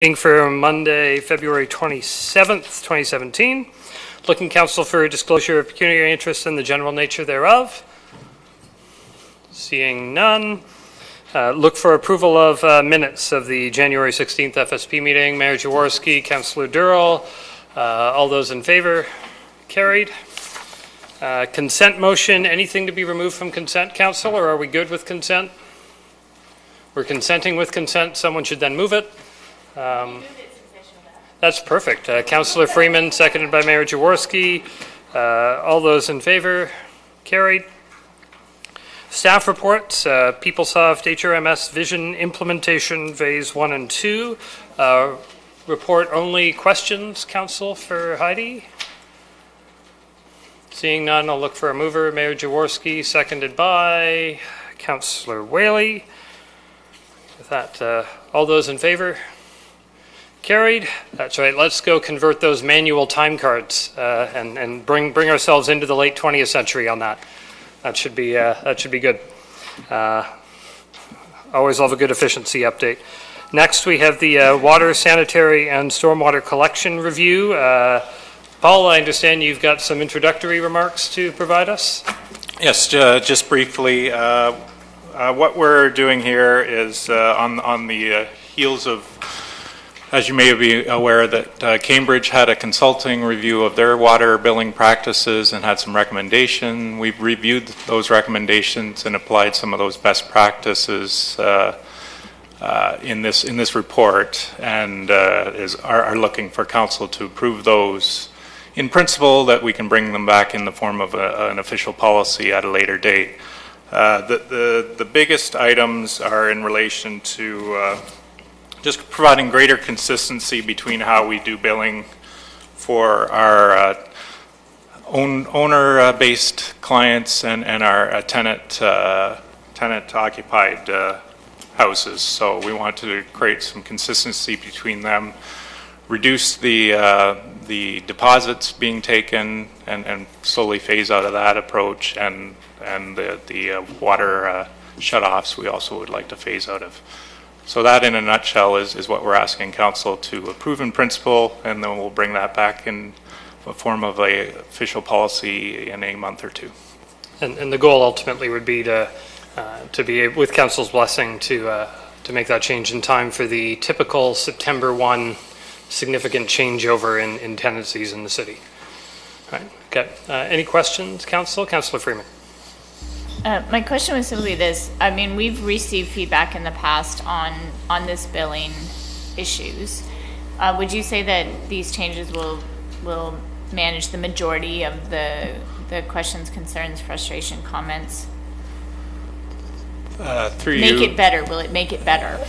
Meeting for Monday, February 27th, 2017. Looking council for disclosure of pecuniary interest and the general nature thereof. Seeing none. Look for approval of minutes of the January 16th FSP meeting. Mayor Jaworski, Councillor Durrell. All those in favor? Carried. Consent motion. Anything to be removed from consent, council, or are we good with consent? We're consenting with consent. Someone should then move it. That's perfect. Councillor Freeman, seconded by Mayor Jaworski. All those in favor? Carried. Staff reports, PeopleSoft HRMS Vision Implementation Phase 1 and 2. Report only questions, Council, for Heidi? Seeing none, I'll look for a mover. Mayor Jaworski, seconded by Councillor Whaley. With that, all those in favor? Carried. That's right. Let's go convert those manual time cards and bring ourselves into the late 20th century on that. That should be good. Always love a good efficiency update. Next, we have the water, sanitary, and stormwater collection review. Paul, I understand you've got some introductory remarks to provide us. Yes, just briefly. What we're doing here is on the heels of, as you may be aware, that Cambridge had a consulting review of their water billing practices and had some recommendation. We've reviewed those recommendations and applied some of those best practices in this report, and are looking for council to approve those in principle, that we can bring them back in the form of an official policy at a later date. The biggest items are in relation to just providing greater consistency between how we do billing for our owner-based clients and our tenant-occupied houses. So we want to create some consistency between them, reduce the deposits being taken, and slowly phase out of that approach, and the water shutoffs we also would like to phase out of. So that, in a nutshell, is what we're asking council to approve in principle, and then we'll bring that back in the form of a official policy in a month or two. And the goal ultimately would be to be, with council's blessing, to make that change in time for the typical September 1 significant changeover in tenancies in the city. All right. Okay. Any questions, council? Councillor Freeman. My question was simply this. I mean, we've received feedback in the past on this billing issues. Would you say that these changes will manage the majority of the questions, concerns, frustration, comments? Make it better. Will it make it better?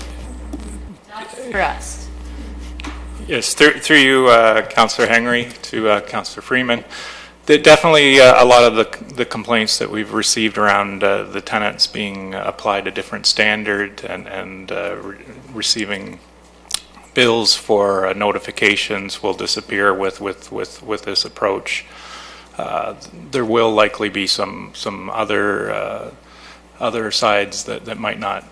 Not for us. Yes, through you, Councillor Henry, to Councillor Freeman. Definitely a lot of the complaints that we've received around the tenants being applied a different standard and receiving bills for notifications will disappear with this approach. There will likely be some other sides that might not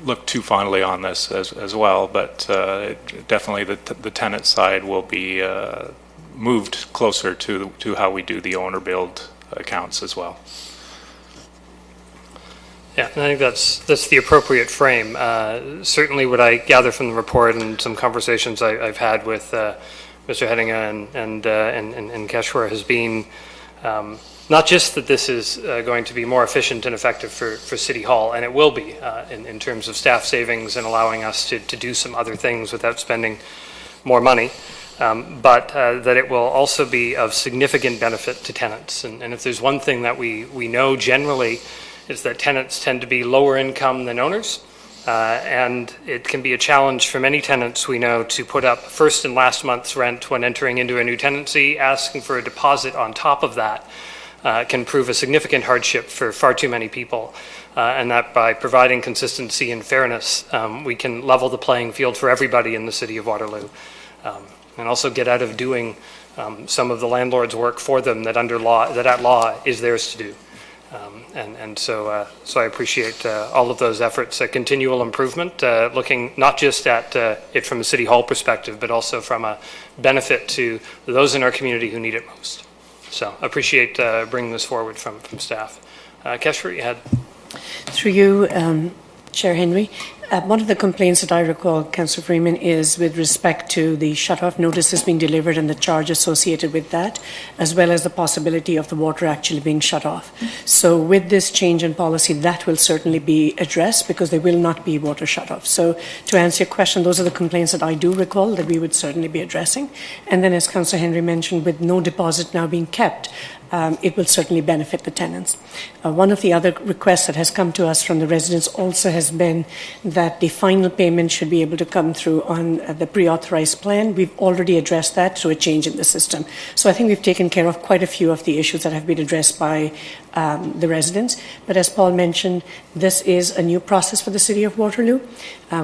look too fondly on this as well, but definitely the tenant side will be moved closer to how we do the owner billed accounts as well. Yeah, and I think that's the appropriate frame. Certainly what I gather from the report and some conversations I've had with Mr. Hedinga and Keshwar has been not just that this is going to be more efficient and effective for City Hall, and it will be in terms of staff savings and allowing us to do some other things without spending more money, but that it will also be of significant benefit to tenants. And if there's one thing that we know generally, is that tenants tend to be lower income than owners, and it can be a challenge for many tenants we know to put up first and last month's rent when entering into a new tenancy. Asking for a deposit on top of that can prove a significant hardship for far too many people, and that by providing consistency and fairness, we can level the playing field for everybody in the city of Waterloo, and also get out of doing some of the landlord's work for them that at law is theirs to do. And so I appreciate all of those efforts, continual improvement, looking not just at it from a City Hall perspective, but also from a benefit to those in our community who need it most. So appreciate bringing this forward from staff. Keshwar, you had... Through you, Chair Henry, one of the complaints that I recall, Councillor Freeman, is with respect to the shut-off notices being delivered and the charge associated with that, as well as the possibility of the water actually being shut off. So with this change in policy, that will certainly be addressed because there will not be water shut-off. So to answer your question, those are the complaints that I do recall that we would certainly be addressing. And then as Councillor Henry mentioned, with no deposit now being kept, it will certainly benefit the tenants. One of the other requests that has come to us from the residents also has been that the final payment should be able to come through on the pre-authorized plan. We've already addressed that through a change in the system. So I think we've taken care of quite a few of the issues that have been addressed by the residents. But as Paul mentioned, this is a new process for the City of Waterloo.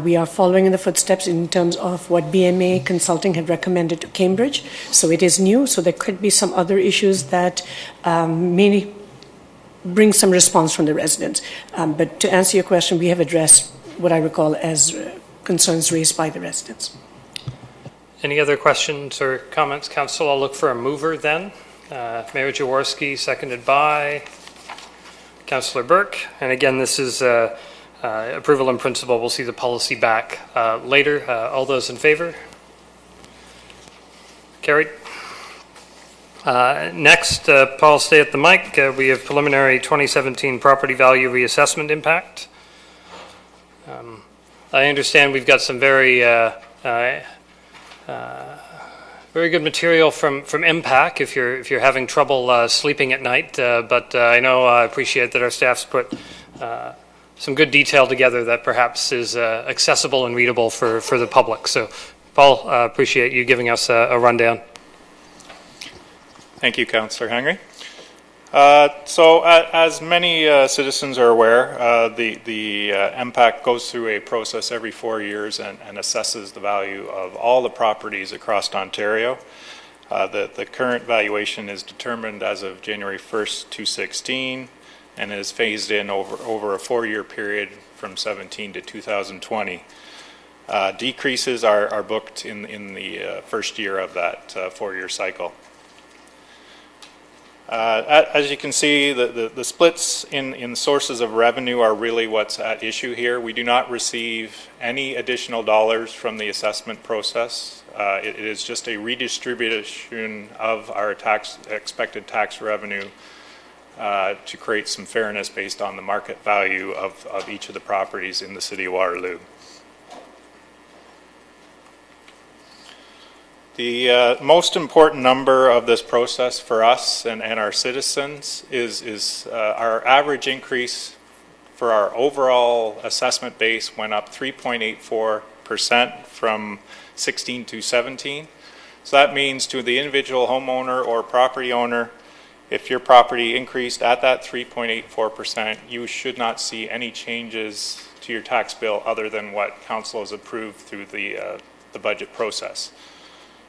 We are following in the footsteps in terms of what BMA Consulting had recommended to Cambridge. So it is new, so there could be some other issues that may bring some response from the residents. But to answer your question, we have addressed what I recall as concerns raised by the residents. Any other questions or comments, Council? I'll look for a mover then. Mayor Jaworski, seconded by Councillor Burke. And again, this is approval in principle. We'll see the policy back later. All those in favor? Carried. Next, Paul, stay at the mic. We have preliminary 2017 property value reassessment impact. I understand we've got some very good material from MPAC if you're having trouble sleeping at night. But I know I appreciate that our staff's put some good detail together that perhaps is accessible and readable for the public. So, Paul, appreciate you giving us a rundown. Thank you, Councillor Henry. As many citizens are aware, the MPAC goes through a process every 4 years and assesses the value of all the properties across Ontario. The current valuation is determined as of January 1st, 2016, and is phased in over a 4-year period from 17 to 2020. Decreases are booked in the first year of that 4-year cycle. As you can see, the splits in sources of revenue are really what's at issue here. We do not receive any additional dollars from the assessment process. It is just a redistribution of our expected tax revenue to create some fairness based on the market value of each of the properties in the City of Waterloo. The most important number of this process for us and our citizens is our average increase for our overall assessment base went up 3.84% from 16 to 17. So that means to the individual homeowner or property owner, if your property increased at that 3.84%, you should not see any changes to your tax bill other than what Council has approved through the budget process.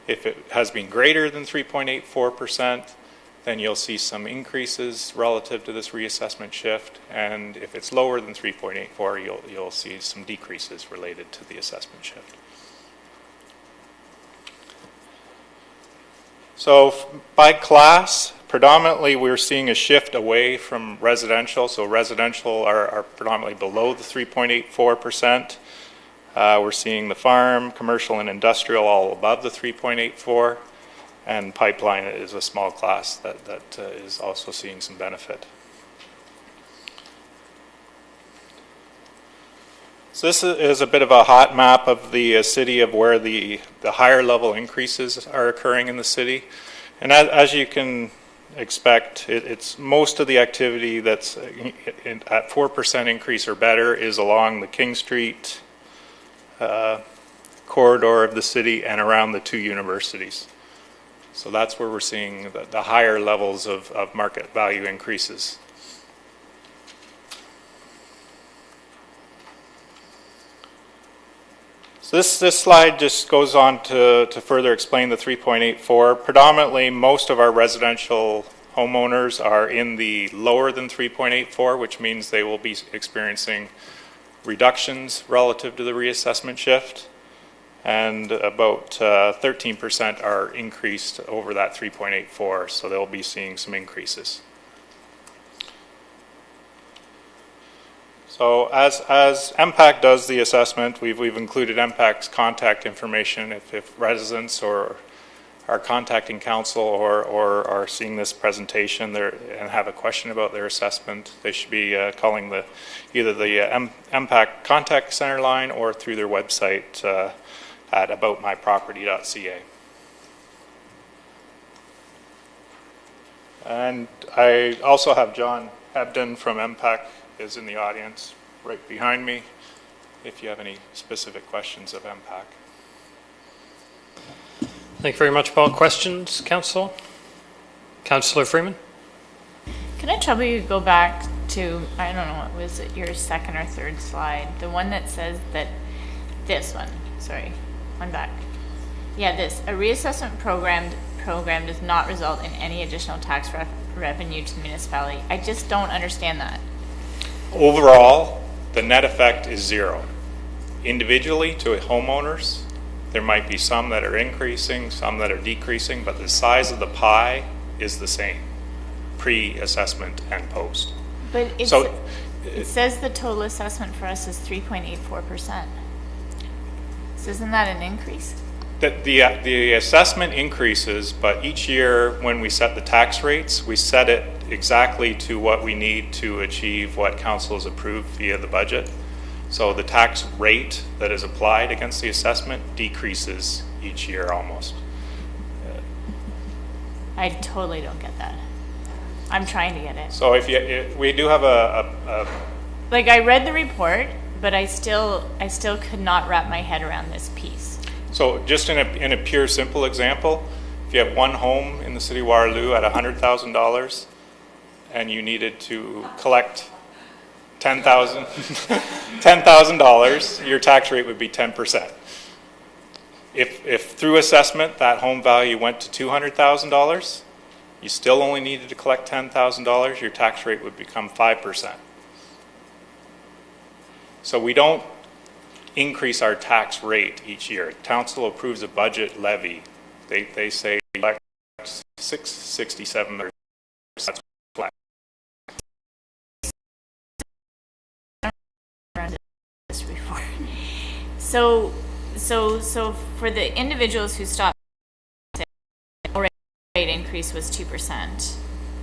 If it has been greater than 3.84%, then you'll see some increases relative to this reassessment shift, and if it's lower than 3.84, you'll see some decreases related to the assessment shift. So by class, predominantly we're seeing a shift away from residential, so residential are predominantly below the 3.84%. We're seeing the farm, commercial, and industrial all above the 3.84, and pipeline is a small class that is also seeing some benefit. So this is a bit of a hot map of the city of where the higher level increases are occurring in the city. And as you can expect, it's most of the activity that's at 4% increase or better is along the King Street corridor of the city and around the 2 universities. So that's where we're seeing the higher levels of market value increases. So this slide just goes on to further explain the 3.84. Predominantly, most of our residential homeowners are in the lower than 3.84, which means they will be experiencing reductions relative to the reassessment shift, and about 13% are increased over that 3.84, so they'll be seeing some increases. So as MPAC does the assessment, we've included MPAC's contact information. If residents or are contacting council or are seeing this presentation and have a question about their assessment, they should be calling either the MPAC contact center line or through their website at aboutmyproperty.ca. And I also have John Hebden from MPAC is in the audience right behind me if you have any specific questions of MPAC. Thank you very much, Paul. Questions, Council? Councillor Freeman? Can I trouble you to go back to, I don't know, what was it, your second or third slide? The one that says that, this one, sorry, one back. Yeah, this, a reassessment program does not result in any additional tax revenue to the municipality. I just don't understand that. Overall, the net effect is zero. Individually to homeowners, there might be some that are increasing, some that are decreasing, but the size of the pie is the same, pre-assessment and post. But it says the total assessment for us is 3.84%. So isn't that an increase? The assessment increases, but each year when we set the tax rates, we set it exactly to what we need to achieve what council has approved via the budget. So the tax rate that is applied against the assessment decreases each year almost. I totally don't get that. I'm trying to get it. So we do have a like, I read the report, but I still could not wrap my head around this piece. So just in a pure simple example, if you have one home in the city of Waterloo at $100,000 and you needed to collect $10,000, your tax rate would be 10%. If through assessment that home value went to $200,000, you still only needed to collect $10,000, your tax rate would become 5%. So we don't increase our tax rate each year. Council approves a budget levy. They say $667 million. That's flat. So for the individuals who stopped, the rate increase was 2%,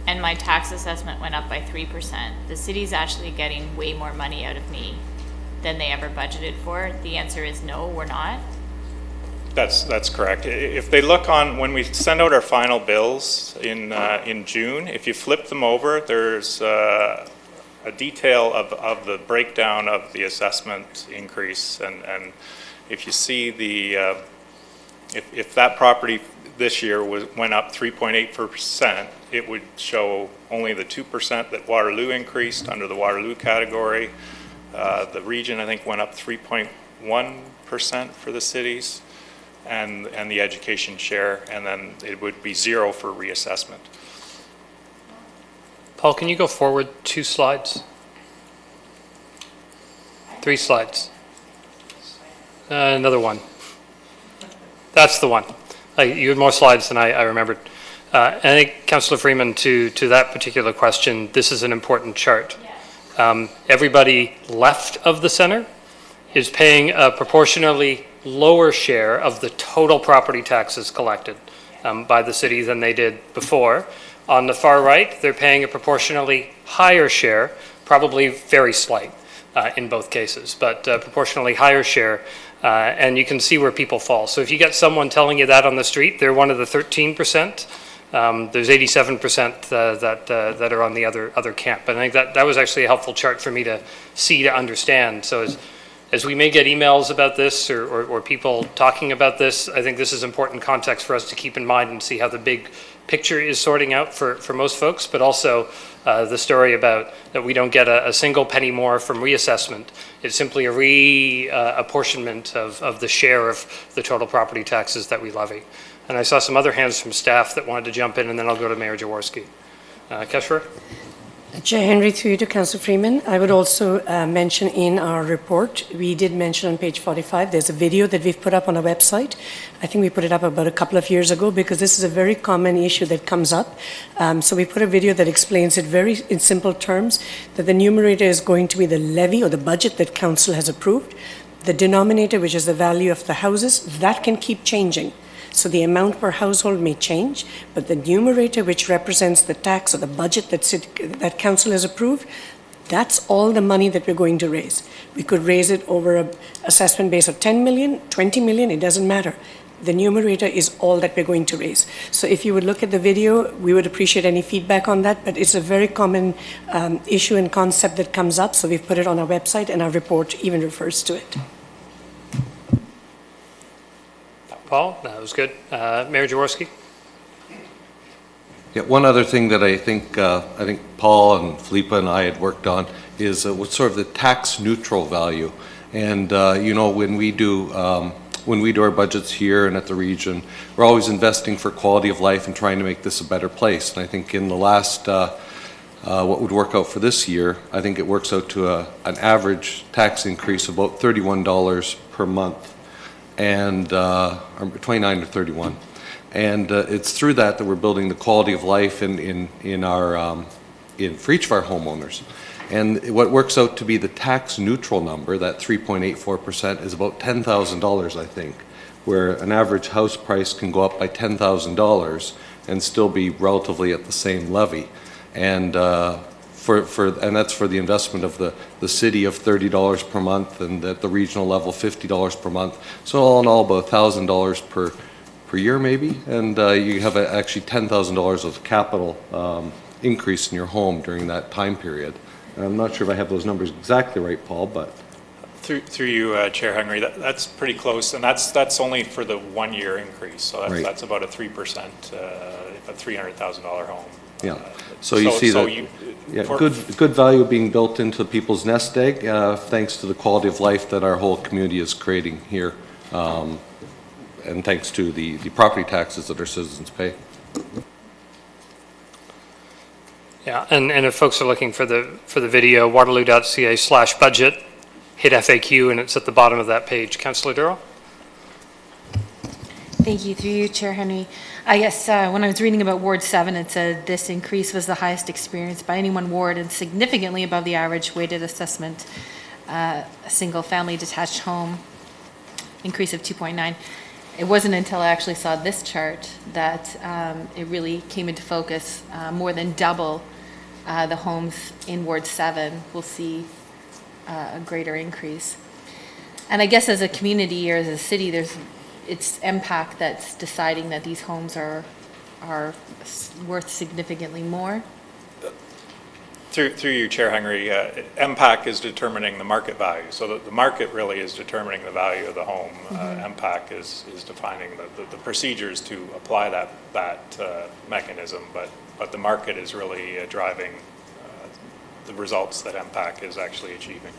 and my tax assessment went up by 3%. The city's actually getting way more money out of me than they ever budgeted for. The answer is no, we're not. That's correct. If they look on, when we send out our final bills in June, if you flip them over, there's a detail of the breakdown of the assessment increase, and if you see the if that property this year went up 3.8%, it would show only the 2% that Waterloo increased under the Waterloo category. The region, I think, went up 3.1% for the cities, and the education share, and then it would be zero for reassessment. Paul, can you go forward 2 slides? 3 slides. Another one. That's the one. You had more slides than I remembered. I think, Councillor Freeman, to that particular question, this is an important chart. Everybody left of the center is paying a proportionally lower share of the total property taxes collected by the city than they did before. On the far right, they're paying a proportionally higher share, probably very slight in both cases, but proportionally higher share, and you can see where people fall. So if you get someone telling you that on the street, they're one of the 13%. There's 87% that are on the other camp. And I think that was actually a helpful chart for me to see, to understand. So as we may get emails about this or people talking about this, I think this is important context for us to keep in mind and see how the big picture is sorting out for most folks, but also the story about that we don't get a single penny more from reassessment. It's simply a reapportionment of the share of the total property taxes that we levy. And I saw some other hands from staff that wanted to jump in, and then I'll go to Mayor Jaworski. Keshwar? Chair Henry, through you to Councillor Freeman, I would also mention in our report, we did mention on page 45, there's a video that we've put up on our website. I think we put it up about a couple of years ago because this is a very common issue that comes up. So we put a video that explains it very in simple terms, that the numerator is going to be the levy or the budget that council has approved. The denominator, which is the value of the houses, that can keep changing. So the amount per household may change, but the numerator, which represents the tax or the budget that council has approved, that's all the money that we're going to raise. We could raise it over an assessment base of 10 million, 20 million, it doesn't matter. The numerator is all that we're going to raise. So if you would look at the video, we would appreciate any feedback on that, but it's a very common issue and concept that comes up, so we've put it on our website and our report even refers to it. Paul, that was good. Mayor Jaworski? Yeah, one other thing that I think Paul and Philippa and I had worked on is what's sort of the tax neutral value. And you know, when we do our budgets here and at the region, we're always investing for quality of life and trying to make this a better place. And I think in the last, what would work out for this year, I think it works out to an average tax increase of about $31 per month, and 29 to 31. And it's through that we're building the quality of life for each of our homeowners. And what works out to be the tax neutral number, that 3.84%, is about $10,000, I think, where an average house price can go up by $10,000 and still be relatively at the same levy. And and that's for the investment of the city of $30 per month, and at the regional level $50 per month. So all in all, about $1,000 per year maybe, and you have actually $10,000 of capital increase in your home during that time period. And I'm not sure if I have those numbers exactly right, Paul, but Through you, Chair Henry, that's pretty close, and that's only for the 1 year increase. So that's about a 3%, a $300,000 home. Yeah. So you see good value being built into people's nest egg, thanks to the quality of life that our whole community is creating here, and thanks to the property taxes that our citizens pay. Yeah, and if folks are looking for the video, waterloo.ca/budget, hit FAQ, and it's at the bottom of that page. Councillor Durrell? Thank you. Through you, Chair Henry. I guess when I was reading about Ward 7, it said this increase was the highest experienced by any one ward and significantly above the average weighted assessment. A single-family detached home increase of 2.9. It wasn't until I actually saw this chart that it really came into focus. More than double the homes in Ward 7 will see a greater increase. And I guess as a community or as a city, it's MPAC that's deciding that these homes are worth significantly more. Through you, Chair Henry, MPAC is determining the market value. So the market really is determining the value of the home. MPAC is defining the procedures to apply that mechanism, but the market is really driving the results that MPAC is actually achieving.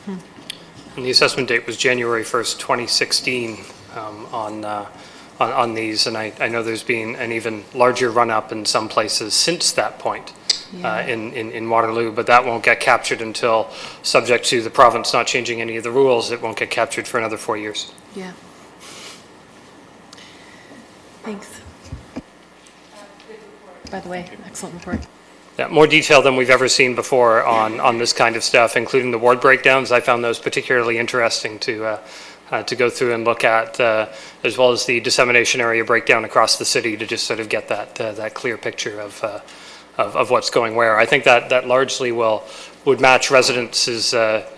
And the assessment date was January 1st, 2016 on these, and I know there's been an even larger run-up in some places since that point. In Waterloo, but that won't get captured until, subject to the province not changing any of the rules, it won't get captured for another 4 years. Yeah. Thanks. By the way, excellent report. Yeah, more detail than we've ever seen before on this kind of stuff, including the ward breakdowns. I found those particularly interesting to go through and look at, as well as the dissemination area breakdown across the city, to just sort of get that clear picture of what's going where. I think that largely would match residents'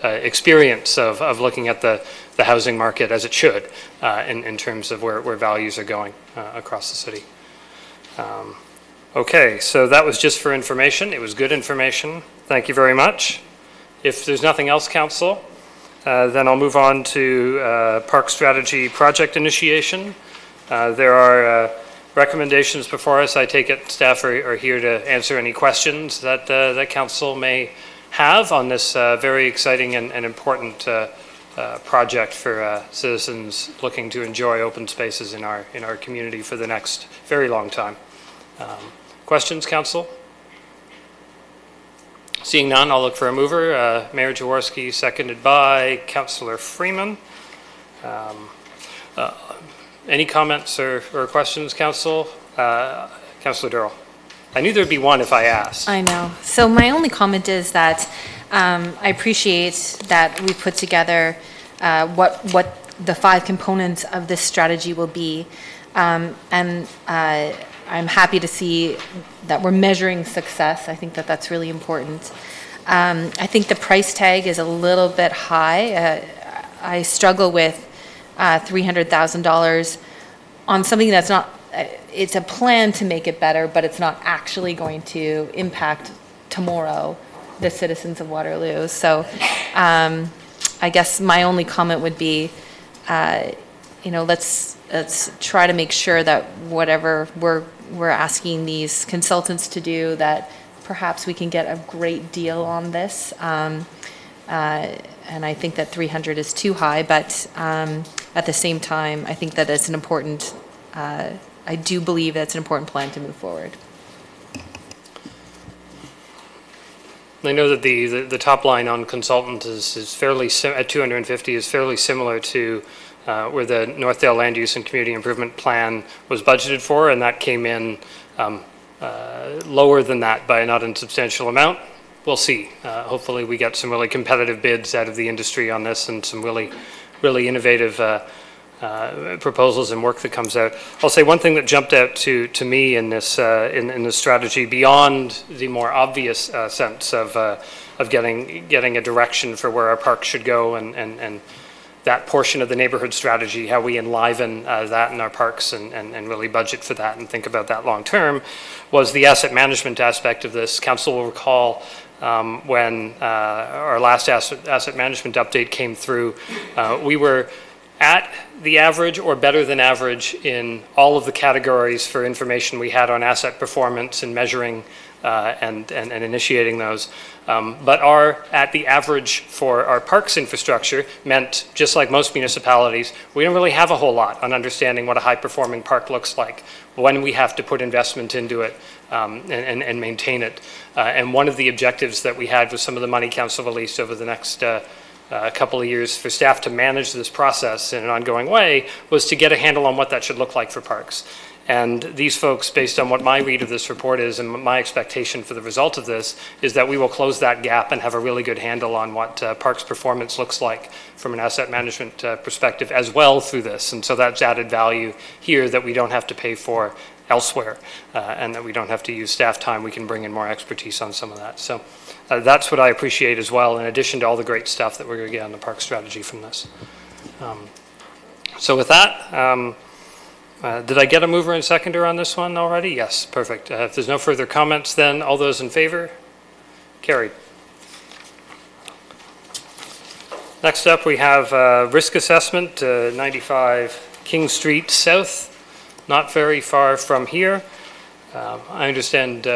experience of looking at the housing market as it should, in terms of where values are going across the city. Okay, so that was just for information. It was good information. Thank you very much. If there's nothing else, Council, then I'll move on to Park Strategy Project Initiation. There are recommendations before us. I take it staff are here to answer any questions that Council may have on this very exciting and important project for citizens looking to enjoy open spaces in our community for the next very long time. Questions, Council? Seeing none, I'll look for a mover. Mayor Jaworski, seconded by Councillor Freeman. Any comments or questions, Council? Councillor Durrell. I knew there'd be one if I asked. I know. So my only comment is that I appreciate that we put together what the 5 components of this strategy will be. And I'm happy to see that we're measuring success. I think that that's really important. I think the price tag is a little bit high. I struggle with $300,000 on something that's not, it's a plan to make it better, but it's not actually going to impact tomorrow the citizens of Waterloo. So I guess my only comment would be, let's try to make sure that whatever we're asking these consultants to do, that perhaps we can get a great deal on this. And I think that 300 is too high, but at the same time, I think that it's an important, I do believe that's an important plan to move forward. I know that the top line on consultant is fairly, at 250 is fairly similar to where the Northdale Land Use and Community Improvement Plan was budgeted for, and that came in lower than that by a not insubstantial amount. We'll see. Hopefully we get some really competitive bids out of the industry on this and some really innovative proposals and work that comes out. I'll say one thing that jumped out to me in this in this strategy, beyond the more obvious sense of getting a direction for where our parks should go and that portion of the neighborhood strategy, how we enliven that in our parks and really budget for that and think about that long term, was the asset management aspect of this. Council will recall when our last asset management update came through, we were at the average or better than average in all of the categories for information we had on asset performance and measuring and initiating those. But at the average for our parks infrastructure meant, just like most municipalities, we don't really have a whole lot on understanding what a high-performing park looks like, when we have to put investment into it and maintain it. And one of the objectives that we had with some of the money council released over the next couple of years for staff to manage this process in an ongoing way was to get a handle on what that should look like for parks. And these folks, based on what my read of this report is and my expectation for the result of this, is that we will close that gap and have a really good handle on what parks performance looks like from an asset management perspective as well through this. And so that's added value here that we don't have to pay for elsewhere and that we don't have to use staff time. We can bring in more expertise on some of that. So that's what I appreciate as well, in addition to all the great stuff that we're going to get on the park strategy from this. So with that, did I get a mover and seconder on this one already? Yes, perfect. If there's no further comments, then all those in favor? Carried. Next up, we have risk assessment, 95 King Street South, not very far from here. I understand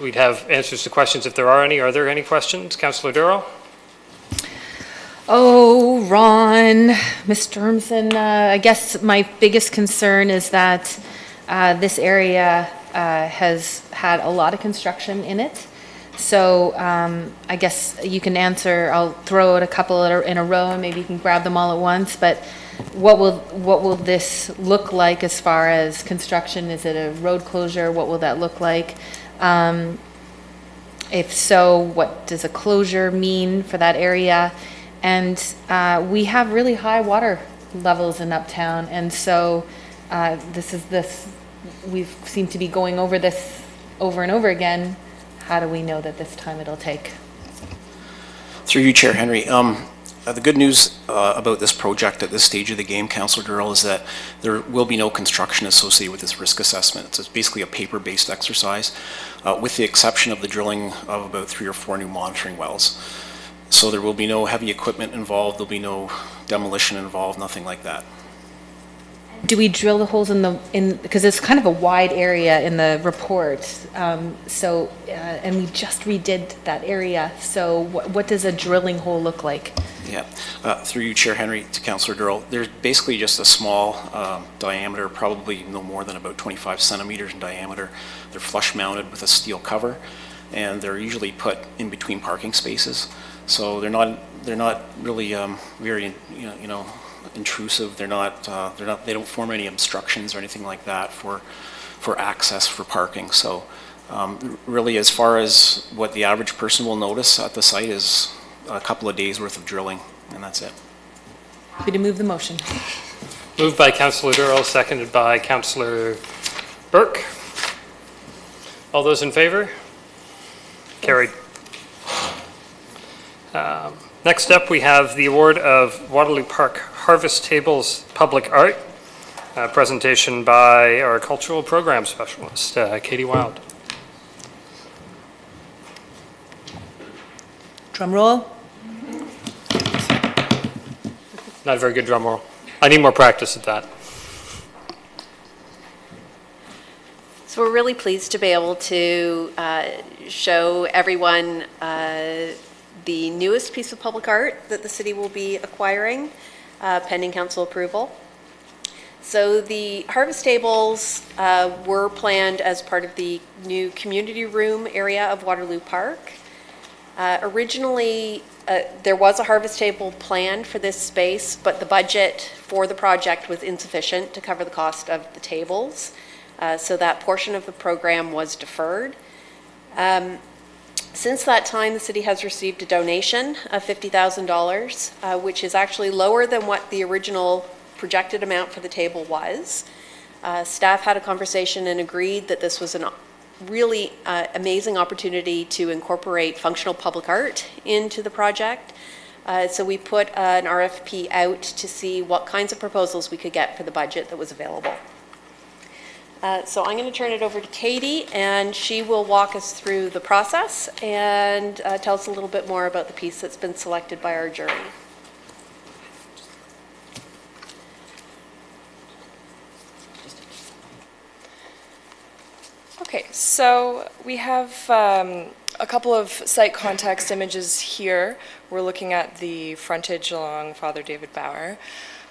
we'd have answers to questions if there are any. Are there any questions? Councillor Durrell? Oh, Ron, Ms. Sturmson, I guess my biggest concern is that this area has had a lot of construction in it. So I guess you can answer, I'll throw out a couple in a row and maybe you can grab them all at once. But what will this look like as far as construction? Is it a road closure? What will that look like? If so, what does a closure mean for that area? And we have really high water levels in Uptown, and so we seem to be going over this over and over again. How do we know that this time it'll take? Through you, Chair Henry. The good news about this project at this stage of the game, Councillor Durrell, is that there will be no construction associated with this risk assessment. It's basically a paper-based exercise, with the exception of the drilling of about 3 or 4 new monitoring wells. So there will be no heavy equipment involved, there'll be no demolition involved, nothing like that. Do we drill the holes because it's kind of a wide area in the report, and we just redid that area, so what does a drilling hole look like? Yeah, through you, Chair Henry, to Councillor Durrell, there's basically just a small diameter, probably no more than about 25 centimeters in diameter. They're flush mounted with a steel cover. and they're usually put in between parking spaces. So they're not really very intrusive. They don't form any obstructions or anything like that for access for parking. So really, as far as what the average person will notice at the site is a couple of days worth of drilling, and that's it. Happy to move the motion. Moved by Councillor Durrell, seconded by Councillor Burke. All those in favor? Carried. Next up, we have the award of Waterloo Park Harvest Tables Public Art, presentation by our cultural program specialist, Katie Wild. Drum roll. Not a very good drum roll. I need more practice at that. So we're really pleased to be able to show everyone the newest piece of public art that the city will be acquiring, pending council approval. So the harvest tables were planned as part of the new community room area of Waterloo Park. Originally, there was a harvest table planned for this space, but the budget for the project was insufficient to cover the cost of the tables. So that portion of the program was deferred. Since that time, the city has received a donation of $50,000, which is actually lower than what the original projected amount for the table was. Staff had a conversation and agreed that this was a really amazing opportunity to incorporate functional public art into the project. So we put an RFP out to see what kinds of proposals we could get for the budget that was available. So I'm going to turn it over to Katie, and she will walk us through the process and tell us a little bit more about the piece that's been selected by our jury. Okay, so we have a couple of site context images here. We're looking at the frontage along Father David Bauer.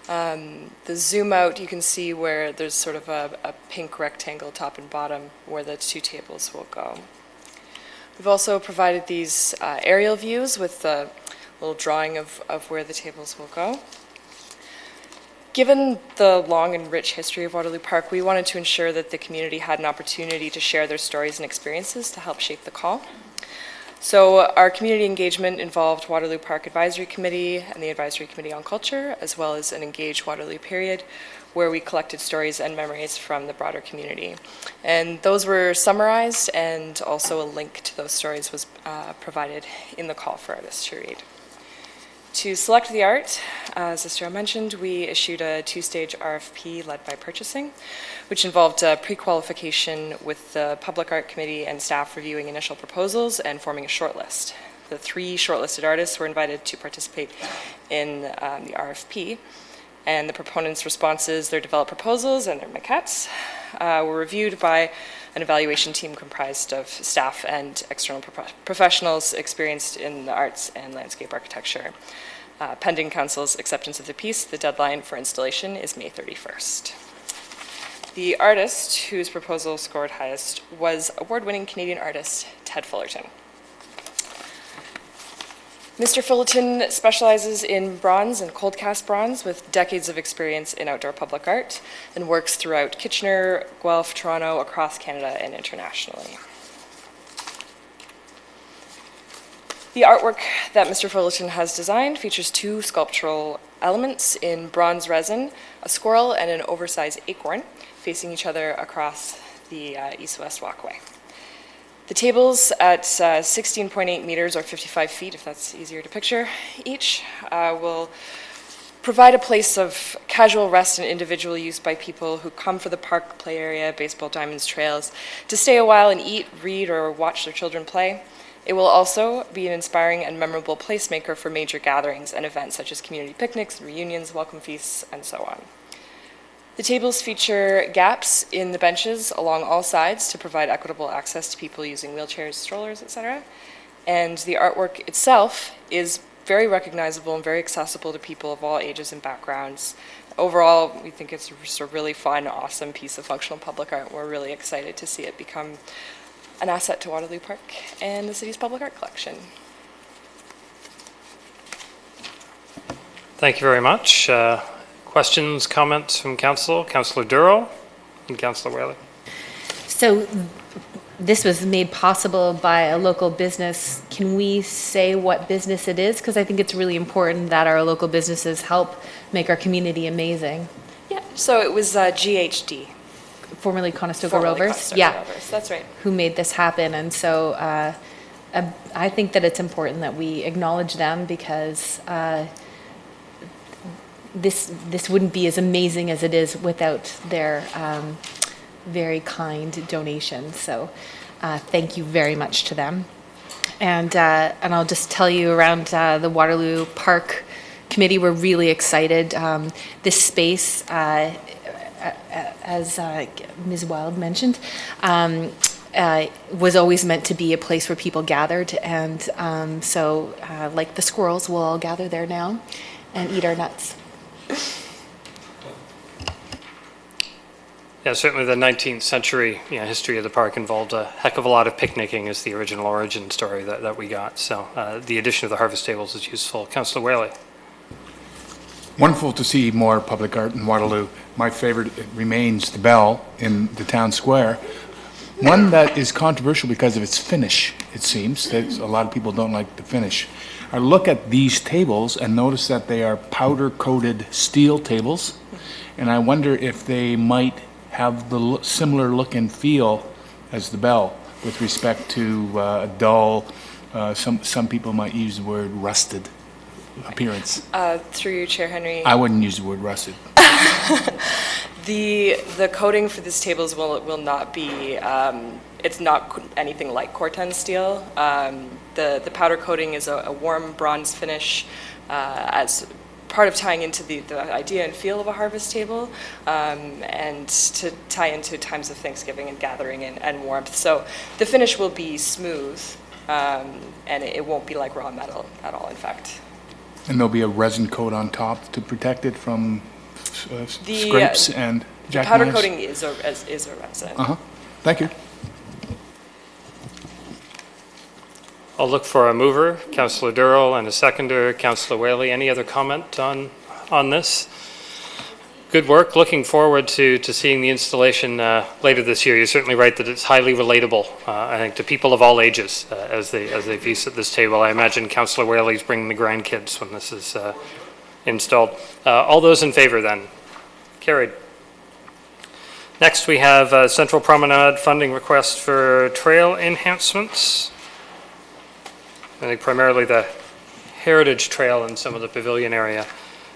The zoom out, you can see where there's sort of a pink rectangle top and bottom where the two tables will go. We've also provided these aerial views with a little drawing of where the tables will go. Given the long and rich history of Waterloo Park, we wanted to ensure that the community had an opportunity to share their stories and experiences to help shape the call. So our community engagement involved Waterloo Park Advisory Committee and the Advisory Committee on Culture, as well as an Engage Waterloo period, where we collected stories and memories from the broader community. And those were summarized, and also a link to those stories was provided in the call for artists to read. To select the art, as Estelle mentioned, we issued a two-stage RFP led by purchasing, which involved pre-qualification with the Public Art Committee and staff reviewing initial proposals and forming a shortlist. The 3 shortlisted artists were invited to participate in the RFP, and the proponents' responses, their developed proposals, and their maquettes were reviewed by an evaluation team comprised of staff and external professionals experienced in the arts and landscape architecture. Pending council's acceptance of the piece, the deadline for installation is May 31st. The artist whose proposal scored highest was award-winning Canadian artist Ted Fullerton. Mr. Fullerton specializes in bronze and cold cast bronze with decades of experience in outdoor public art and works throughout Kitchener, Guelph, Toronto, across Canada, and internationally. The artwork that Mr. Fullerton has designed features 2 sculptural elements in bronze resin, a squirrel and an oversized acorn facing each other across the east-west walkway. The tables at 16.8 meters or 55 feet, if that's easier to picture, each will provide a place of casual rest and individual use by people who come for the park play area, baseball diamonds, trails, to stay a while and eat, read, or watch their children play. It will also be an inspiring and memorable placemaker for major gatherings and events such as community picnics, reunions, welcome feasts, and so on. The tables feature gaps in the benches along all sides to provide equitable access to people using wheelchairs, strollers, etc. And the artwork itself is very recognizable and very accessible to people of all ages and backgrounds. Overall, we think it's just a really fun, awesome piece of functional public art. We're really excited to see it become an asset to Waterloo Park and the city's public art collection. Thank you very much. Questions, comments from Council? Councillor Duro and Councillor Whaley. So this was made possible by a local business. Can we say what business it is? Because I think it's really important that our local businesses help make our community amazing. Yeah, so it was GHD. Formerly Conestoga Formerly Rovers. Conestoga Yeah. Rovers, that's right. Who made this happen. And so I think that it's important that we acknowledge them because this wouldn't be as amazing as it is without their very kind donation. So thank you very much to them. And I'll just tell you around the Waterloo Park Committee, we're really excited. This space, as Ms. Wild mentioned, was always meant to be a place where people gathered. And so like the squirrels, we'll all gather there now and eat our nuts. Yeah, certainly the 19th century history of the park involved a heck of a lot of picnicking as the original origin story that we got. So the addition of the harvest tables is useful. Councillor Whaley. Wonderful to see more public art in Waterloo. My favorite remains the bell in the town square. One that is controversial because of its finish, it seems. That a lot of people don't like the finish. I look at these tables and notice that they are powder-coated steel tables, and I wonder if they might have the similar look and feel as the bell with respect to a dull, some people might use the word rusted appearance. Through you, Chair Henry. I wouldn't use the word rusted. The coating for these tables will not be, it's not anything like Corten steel. The powder coating is a warm bronze finish as part of tying into the idea and feel of a harvest table, and to tie into times of Thanksgiving and gathering and warmth. So the finish will be smooth, and it won't be like raw metal at all, in fact. And there'll be a resin coat on top to protect it from scrapes and jackknives? The powder coating is a resin. Thank you. I'll look for a mover, Councillor Durrell, and a seconder, Councillor Whaley. Any other comment on this? Good work. Looking forward to seeing the installation later this year. You're certainly right that it's highly relatable, I think, to people of all ages as they feast at this table. I imagine Councillor Whaley's bringing the grandkids when this is installed. All those in favor then? Carried. Next we have Central Promenade funding request for trail enhancements. I think primarily the Heritage Trail and some of the pavilion area.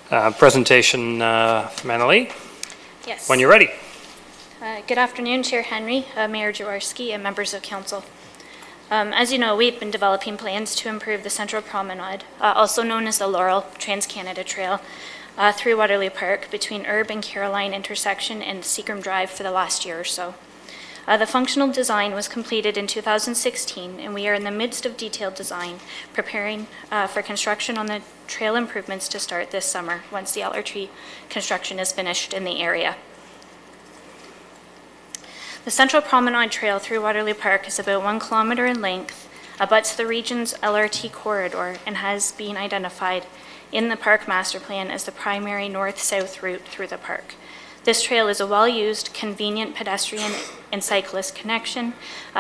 Presentation from Annalee. Yes. When you're ready. Good afternoon, Chair Henry, Mayor Jaworski, and members of council. As you know, we've been developing plans to improve the Central Promenade, also known as the Laurel Trans-Canada Trail, through Waterloo Park between Herb and Caroline intersection and Seacrum Drive for the last year or so. The functional design was completed in 2016, and we are in the midst of detailed design, preparing for construction on the trail improvements to start this summer once the LRT construction is finished in the area. The Central Promenade Trail through Waterloo Park is about 1 kilometer in length, abuts the region's LRT corridor, and has been identified in the park master plan as the primary north-south route through the park. This trail is a well-used, convenient pedestrian and cyclist connection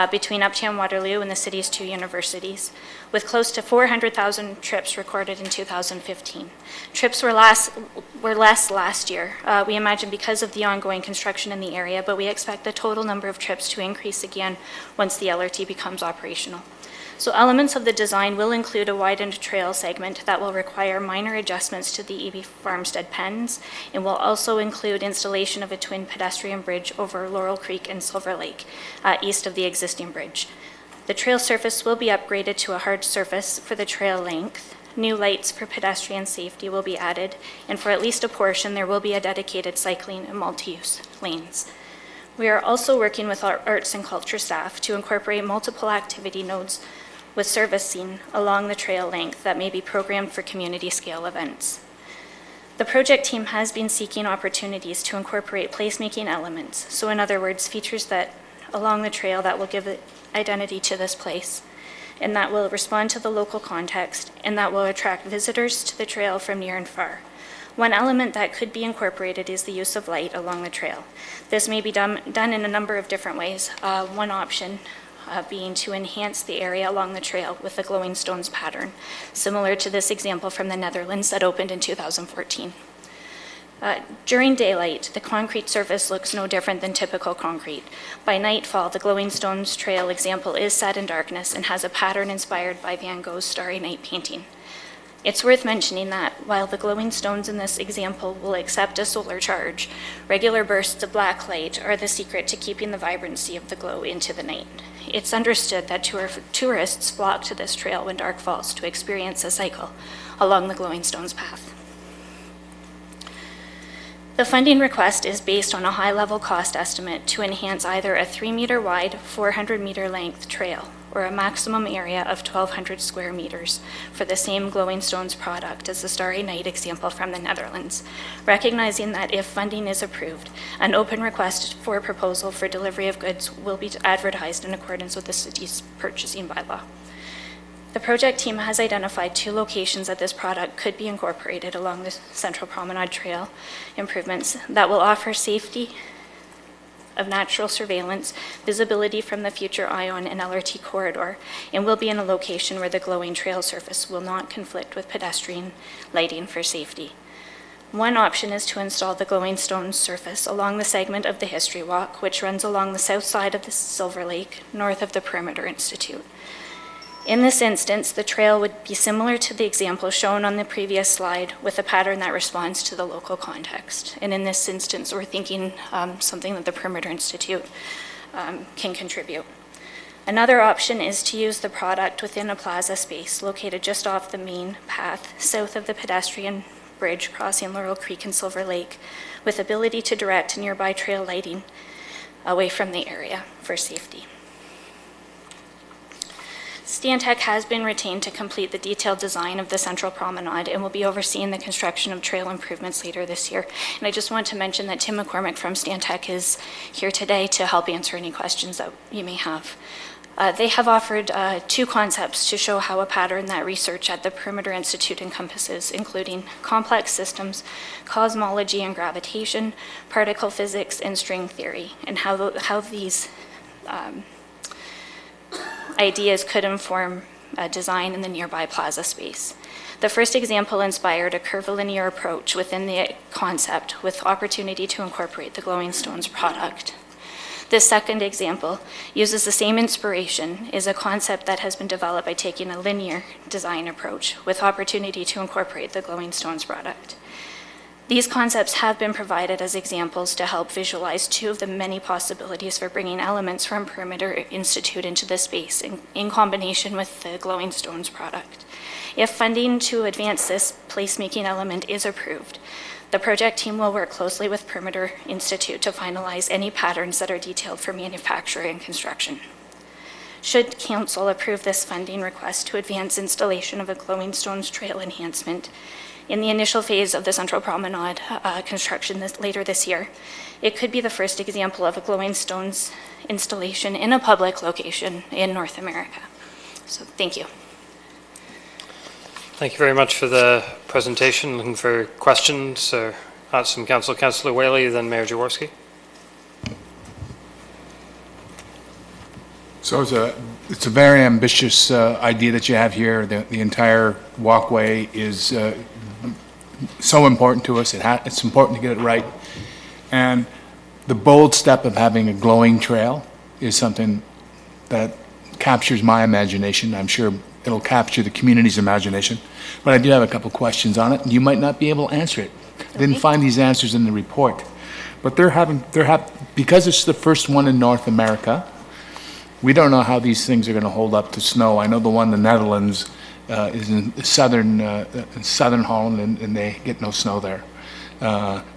between Uptown Waterloo and the city's 2 universities, with close to 400,000 trips recorded in 2015. Trips were less last year, we imagine because of the ongoing construction in the area, but we expect the total number of trips to increase again once the LRT becomes operational. So elements of the design will include a widened trail segment that will require minor adjustments to the EB Farmstead pens, and will also include installation of a twin pedestrian bridge over Laurel Creek and Silver Lake, east of the existing bridge. The trail surface will be upgraded to a hard surface for the trail length. New lights for pedestrian safety will be added, and for at least a portion, there will be a dedicated cycling and multi-use lanes. We are also working with our arts and culture staff to incorporate multiple activity nodes with servicing along the trail length that may be programmed for community scale events. The project team has been seeking opportunities to incorporate placemaking elements, so in other words, features that along the trail that will give identity to this place, and that will respond to the local context, and that will attract visitors to the trail from near and far. One element that could be incorporated is the use of light along the trail. This may be done in a number of different ways. One option being to enhance the area along the trail with the glowing stones pattern, similar to this example from the Netherlands that opened in 2014. During daylight, the concrete surface looks no different than typical concrete. By nightfall, the glowing stones trail example is set in darkness and has a pattern inspired by Van Gogh's Starry Night painting. It's worth mentioning that while the glowing stones in this example will accept a solar charge, regular bursts of black light are the secret to keeping the vibrancy of the glow into the night. It's understood that tourists flock to this trail when dark falls to experience a cycle along the glowing stones path. The funding request is based on a high-level cost estimate to enhance either a 3-meter wide, 400-meter length trail or a maximum area of 1,200 square meters for the same glowing stones product as the Starry Night example from the Netherlands, recognizing that if funding is approved, an open request for proposal for delivery of goods will be advertised in accordance with the city's purchasing bylaw. The project team has identified 2 locations that this product could be incorporated along the Central Promenade Trail improvements that will offer safety of natural surveillance, visibility from the future ION and LRT corridor, and will be in a location where the glowing trail surface will not conflict with pedestrian lighting for safety. One option is to install the glowing stone surface along the segment of the History Walk, which runs along the south side of the Silver Lake, north of the Perimeter Institute. In this instance, the trail would be similar to the example shown on the previous slide with a pattern that responds to the local context. And in this instance, we're thinking something that the Perimeter Institute can contribute. Another option is to use the product within a plaza space located just off the main path, south of the pedestrian bridge crossing Laurel Creek and Silver Lake, with ability to direct nearby trail lighting away from the area for safety. Stantec has been retained to complete the detailed design of the Central Promenade and will be overseeing the construction of trail improvements later this year. And I just want to mention that Tim McCormick from Stantec is here today to help answer any questions that you may have. They have offered 2 concepts to show how a pattern that research at the Perimeter Institute encompasses, including complex systems, cosmology and gravitation, particle physics, and string theory, and how these ideas could inform design in the nearby plaza space. The first example inspired a curvilinear approach within the concept with opportunity to incorporate the glowing stones product. This second example uses the same inspiration, is a concept that has been developed by taking a linear design approach with opportunity to incorporate the glowing stones product. These concepts have been provided as examples to help visualize 2 of the many possibilities for bringing elements from Perimeter Institute into the space in combination with the glowing stones product. If funding to advance this placemaking element is approved, the project team will work closely with Perimeter Institute to finalize any patterns that are detailed for manufacture and construction. Should Council approve this funding request to advance installation of a glowing stones trail enhancement in the initial phase of the Central Promenade construction later this year, it could be the first example of a glowing stones installation in a public location in North America. So thank you. Thank you very much for the presentation. Looking for questions or thoughts from Council. Councillor Whaley, then Mayor Jaworski. So it's a very ambitious idea that you have here. The entire walkway is so important to us. It's important to get it right. And the bold step of having a glowing trail is something that captures my imagination. I'm sure it'll capture the community's imagination. But I do have a couple questions on it. You might not be able to answer it. I didn't find these answers in the report. But because it's the first one in North America, we don't know how these things are going to hold up to snow. I know the one in the Netherlands is in southern Holland, and they get no snow there.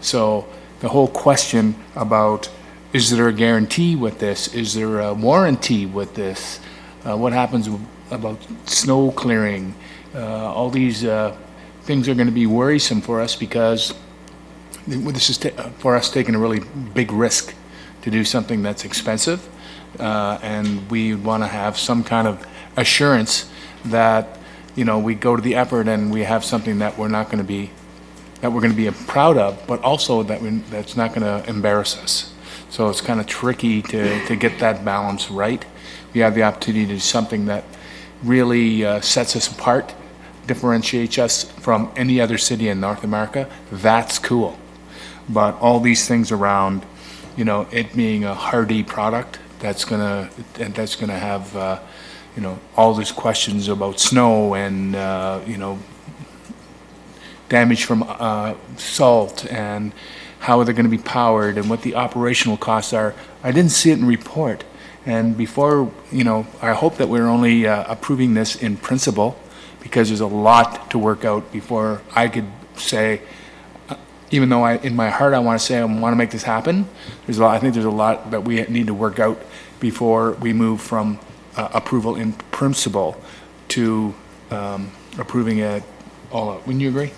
So the whole question about, is there a guarantee with this? Is there a warranty with this? What happens about snow clearing? All these things are going to be worrisome for us because this is for us taking a really big risk to do something that's expensive. and we want to have some kind of assurance that, you know, we go to the effort and we have something that we're going to be proud of, but also that's not going to embarrass us. So it's kind of tricky to get that balance right. We have the opportunity to do something that really sets us apart, differentiates us from any other city in North America. That's cool. But all these things around, you know, it being a hardy product that's gonna have, you know, all these questions about snow and, you know, damage from salt and how they're going to be powered and what the operational costs are. I didn't see it in the report. And before, you know, I hope that we're only approving this in principle, because there's a lot to work out before I could say, even though in my heart I want to say I want to make this happen, I think there's a lot that we need to work out before we move from approval in principle to approving it all out. Wouldn't you agree?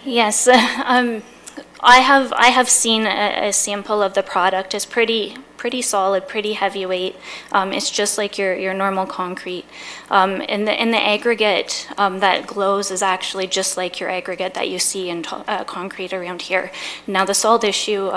Yes, I have seen a sample of the product. It's pretty solid, pretty heavyweight. It's just like your normal concrete. And the aggregate that glows is actually just like your aggregate that you see in concrete around here. Now the salt issue,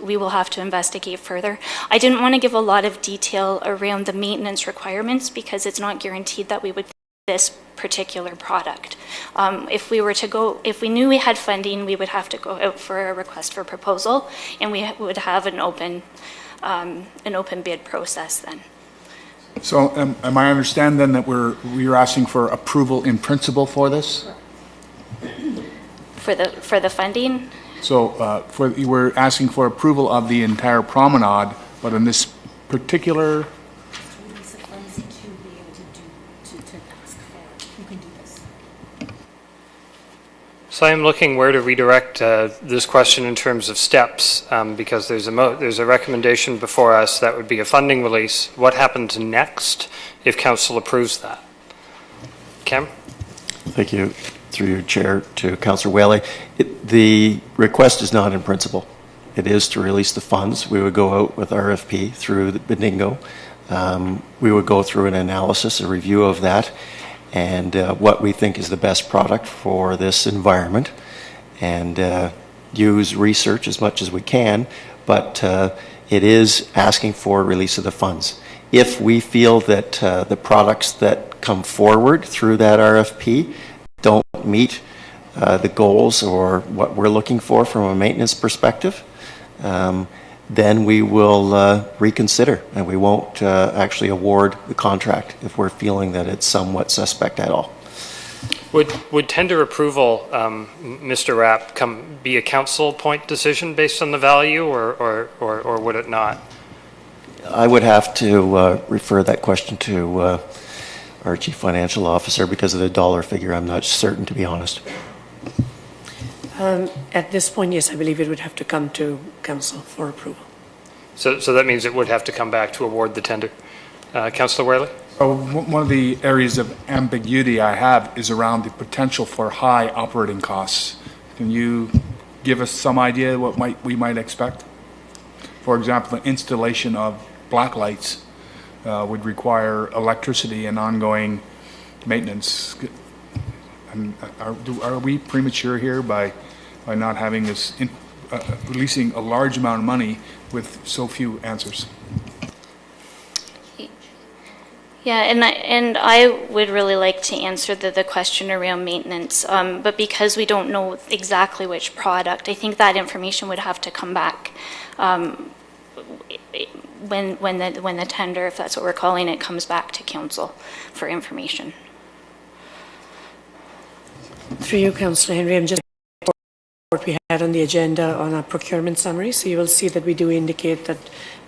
we will have to investigate further. I didn't want to give a lot of detail around the maintenance requirements because it's not guaranteed that we would this particular product. If we knew we had funding, we would have to go out for a request for proposal, and we would have an open bid process then. So am I understand then that we're asking for approval in principle for this? For the funding? So we're asking for approval of the entire promenade, but in this particular. So I'm looking where to redirect this question in terms of steps, because there's a recommendation before us that would be a funding release. What happens next if council approves that? Cam? Thank you. Through your chair to Councillor Whaley. The request is not in principle. It is to release the funds. We would go out with RFP through the Bendigo. We would go through an analysis, a review of that, and what we think is the best product for this environment, and use research as much as we can, but it is asking for release of the funds. If we feel that the products that come forward through that RFP don't meet the goals or what we're looking for from a maintenance perspective, then we will reconsider, and we won't actually award the contract if we're feeling that it's somewhat suspect at all. Would tender approval, Mr. Rapp, be a council point decision based on the value, or would it not? I would have to refer that question to our Chief Financial Officer because of the dollar figure. I'm not certain, to be honest. At this point, yes, I believe it would have to come to council for approval. So that means it would have to come back to award the tender. Councillor Whaley? One of the areas of ambiguity I have is around the potential for high operating costs. Can you give us some idea what we might expect? For example, the installation of black lights would require electricity and ongoing maintenance. Are we premature here by not having this, releasing a large amount of money with so few answers? Yeah, and I would really like to answer the question around maintenance, but because we don't know exactly which product, I think that information would have to come back when the tender, if that's what we're calling it, comes back to council for information. Through you, Councillor Henry, I'm just what we had on the agenda on our procurement summary. So you will see that we do indicate that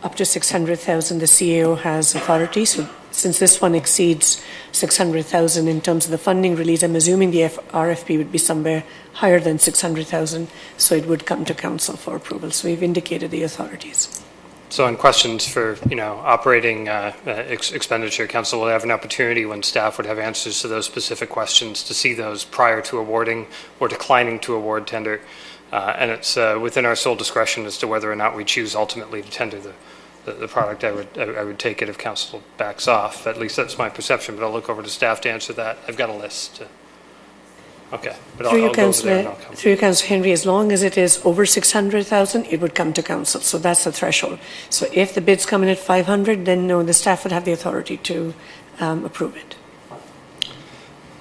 up to 600,000 the CAO has authority. So since this one exceeds 600,000 in terms of the funding release, I'm assuming the RFP would be somewhere higher than 600,000. So it would come to council for approval. So we've indicated the authorities. So on questions for, operating expenditure, council will have an opportunity when staff would have answers to those specific questions to see those prior to awarding or declining to award tender. And it's within our sole discretion as to whether or not we choose ultimately to tender the product. I would take it if council backs off. At least that's my perception, but I'll look over to staff to answer that. I've got a list. Okay, but I'll go over there and I'll come. Through you, Councillor Henry, as long as it is over 600,000, it would come to council. So that's the threshold. So if the bid's come in at 500, then no, the staff would have the authority to approve it.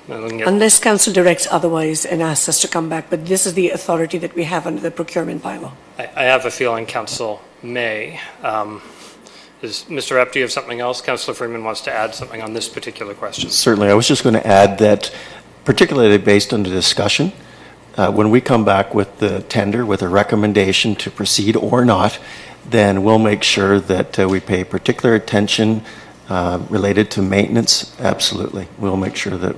Unless council directs otherwise and asks us to come back. But this is the authority that we have under the procurement bylaw. I have a feeling council may. Is Mr. Epp, do you have something else? Councillor Freeman wants to add something on this particular question. Certainly. I was just going to add that, particularly based on the discussion, when we come back with the tender with a recommendation to proceed or not, then we'll make sure that we pay particular attention related to maintenance. Absolutely. We'll make sure that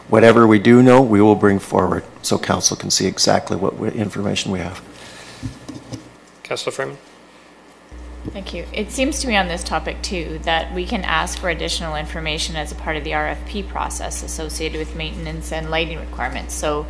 whatever we do know, we will bring forward so council can see exactly what information we have. Councillor Freeman? Thank you. It seems to me on this topic too that we can ask for additional information as a part of the RFP process associated with maintenance and lighting requirements. So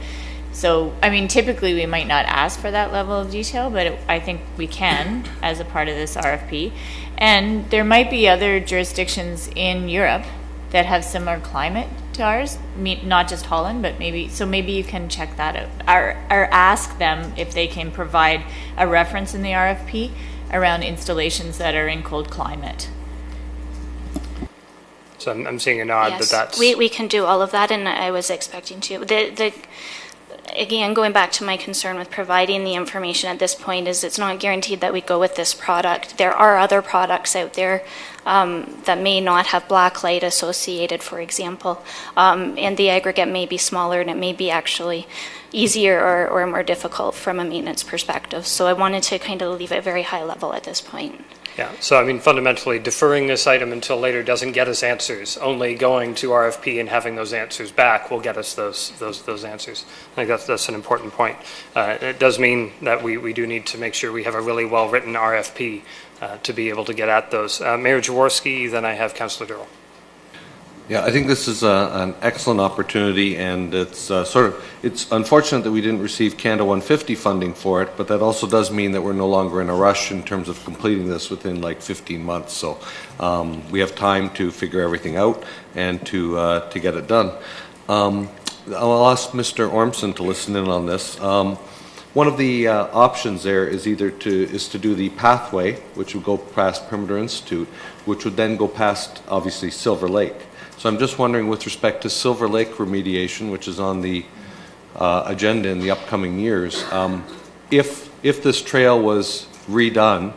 I mean, typically we might not ask for that level of detail, but I think we can as a part of this RFP. And there might be other jurisdictions in Europe that have similar climate to ours, not just Holland, but maybe you can check that out or ask them if they can provide a reference in the RFP around installations that are in cold climate. So I'm seeing a nod Yes, that that's... we can do all of that, and I was expecting to. Again, going back to my concern with providing the information at this point is it's not guaranteed that we go with this product. There are other products out there that may not have black light associated, for example, and the aggregate may be smaller and it may be actually easier or more difficult from a maintenance perspective. So I wanted to kind of leave it very high level at this point. Yeah, so I mean, fundamentally, deferring this item until later doesn't get us answers. Only going to RFP and having those answers back will get us those answers. I think that's an important point. It does mean that we do need to make sure we have a really well-written RFP to be able to get at those. Mayor Jaworski, then I have Councillor Durrell. Yeah, I think this is an excellent opportunity, and it's it's unfortunate that we didn't receive Canada 150 funding for it, but that also does mean that we're no longer in a rush in terms of completing this within like 15 months. So we have time to figure everything out and to get it done. I'll ask Mr. Ormson to listen in on this. One of the options there is either to do the pathway, which would go past Perimeter Institute, which would then go past obviously Silver Lake. So I'm just wondering, with respect to Silver Lake remediation, which is on the agenda in the upcoming years, if this trail was redone,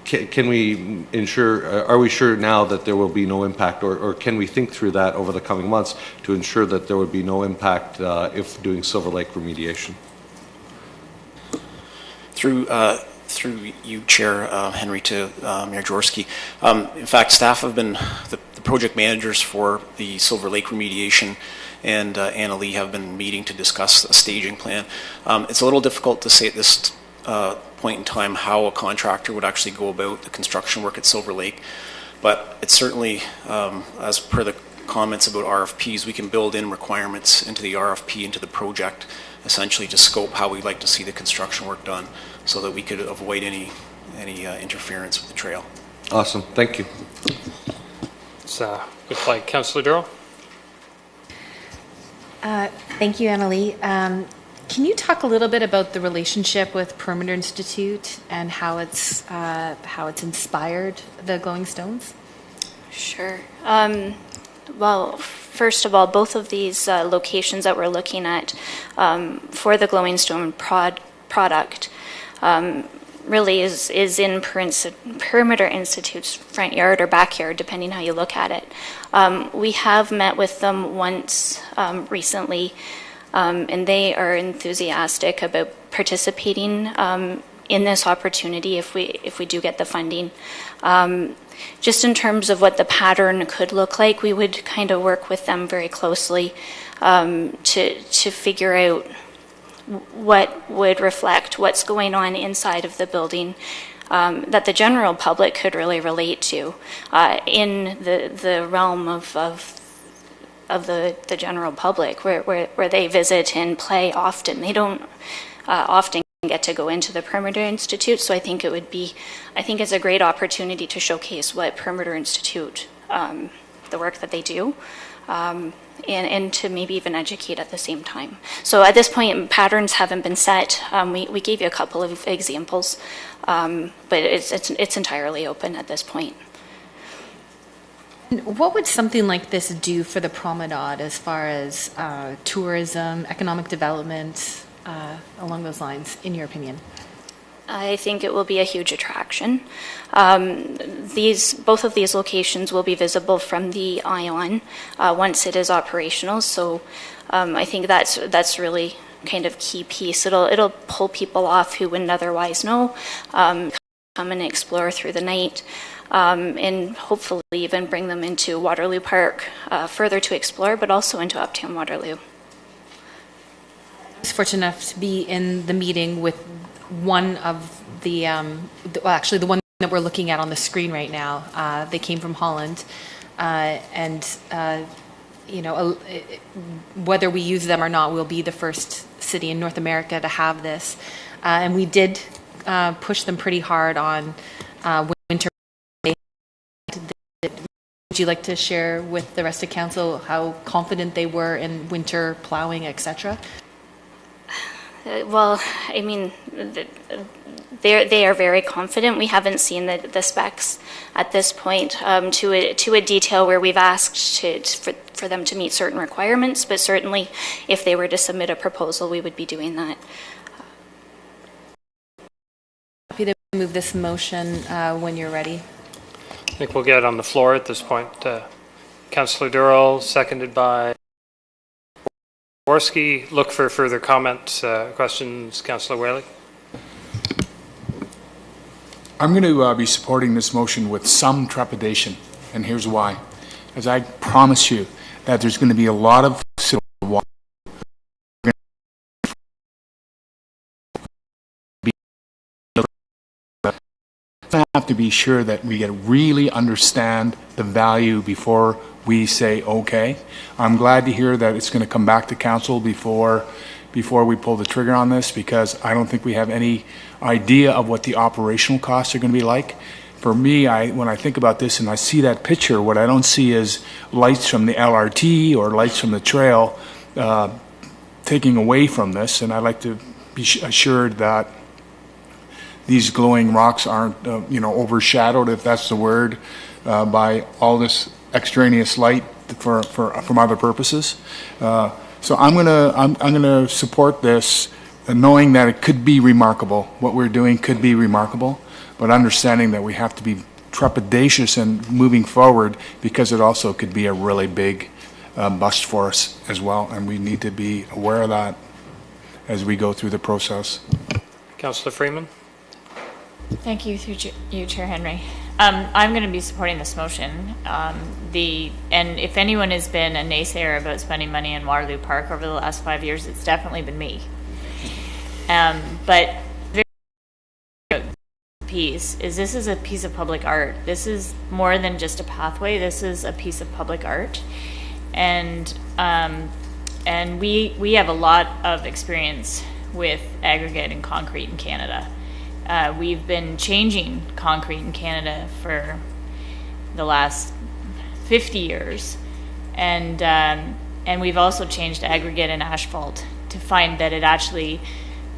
can we ensure? Are we sure now that there will be no impact, or can we think through that over the coming months to ensure that there would be no impact if doing Silver Lake remediation? Through you, Chair Henry, to Mayor Jaworski. In fact, staff have been the project managers for the Silver Lake remediation, and Anna Lee have been meeting to discuss a staging plan. It's a little difficult to say at this point in time how a contractor would actually go about the construction work at Silver Lake, but it's certainly, as per the comments about RFPs, we can build in requirements into the RFP, into the project, essentially to scope how we'd like to see the construction work done, so that we could avoid any interference with the trail. Awesome, thank you. It's looks like Councillor Durrell. Thank you, Annalee. Can you talk a little bit about the relationship with Perimeter Institute and how it's inspired the Glowing Stones? Sure. Well, first of all, both of these locations that we're looking at for the Glowing Stone product really is in Perimeter Institute's front yard or backyard, depending how you look at it. We have met with them once recently, and they are enthusiastic about participating in this opportunity if we do get the funding. Just in terms of what the pattern could look like, we would kind of work with them very closely to figure out what would reflect what's going on inside of the building, that the general public could really relate to, in the realm of the general public, where they visit and play often. They don't often get to go into the Perimeter Institute, so I think it's a great opportunity to showcase what Perimeter Institute, the work that they do, and to maybe even educate at the same time. So at this point, patterns haven't been set. We gave you a couple of examples, but it's entirely open at this point. What would something like this do for the promenade as far as tourism, economic development, along those lines, in your opinion? I think it will be a huge attraction. Both of these locations will be visible from the Ion once it is operational. So I think that's really kind of key piece. It'll pull people off who wouldn't otherwise know, come and explore through the night, and hopefully even bring them into Waterloo Park further to explore, but also into Uptown Waterloo. I was fortunate enough to be in the meeting with one of the one that we're looking at on the screen right now. They came from Holland, and whether we use them or not, we'll be the first city in North America to have this. And we did push them pretty hard on winter. Would you like to share with the rest of council how confident they were in winter plowing, etc.? Well, I mean, they are very confident. We haven't seen the specs at this point to a detail where we've asked for them to meet certain requirements, but certainly if they were to submit a proposal, we would be doing that. Happy to move this motion when you're ready. I think we'll get it on the floor at this point. Councillor Durrell, seconded by Jaworski. Look for further comments, questions. Councillor Whaley. I'm going to be supporting this motion with some trepidation, and here's why. As I promise you that there's going to be a lot of water. I have to be sure that we really understand the value before we say okay. I'm glad to hear that it's going to come back to council before we pull the trigger on this, because I don't think we have any idea of what the operational costs are going to be like. For me, when I think about this and I see that picture, what I don't see is lights from the LRT or lights from the trail taking away from this, and I'd like to be assured that these glowing rocks aren't, overshadowed, if that's the word, by all this extraneous light from other purposes. So I'm gonna support this, knowing that it could be remarkable. What we're doing could be remarkable, but understanding that we have to be trepidatious in moving forward, because it also could be a really big bust for us as well, and we need to be aware of that as we go through the process. Councillor Freeman. Thank you, through you, Chair Henry. I'm going to be supporting this motion. And if anyone has been a naysayer about spending money in Waterloo Park over the last 5 years, it's definitely been me. But the piece is this is a piece of public art. This is more than just a pathway. This is a piece of public art, and we have a lot of experience with aggregate and concrete in Canada. We've been changing concrete in Canada for the last 50 years, and we've also changed aggregate and asphalt to find that it actually,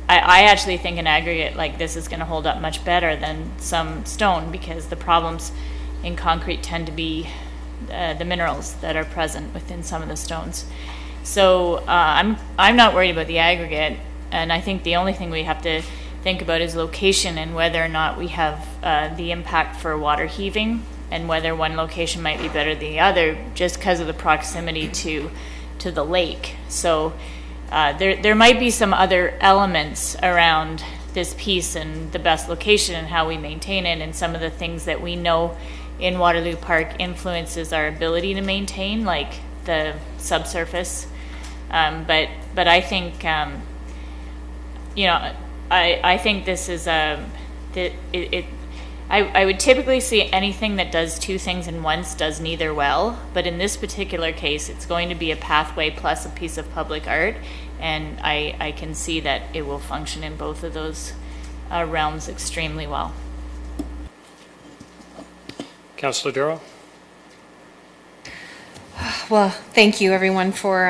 I actually think an aggregate like this is going to hold up much better than some stone, because the problems in concrete tend to be the minerals that are present within some of the stones. So I'm not worried about the aggregate, and I think the only thing we have to think about is location and whether or not we have the impact for water heaving, and whether one location might be better than the other just because of the proximity to the lake. So there might be some other elements around this piece and the best location and how we maintain it, and some of the things that we know in Waterloo Park influences our ability to maintain, like the subsurface. But I think you know, I think this is I would typically see anything that does two things in once does neither well, but in this particular case, it's going to be a pathway plus a piece of public art, and I can see that it will function in both of those realms extremely well. Councillor Duro? Well, thank you, everyone, for,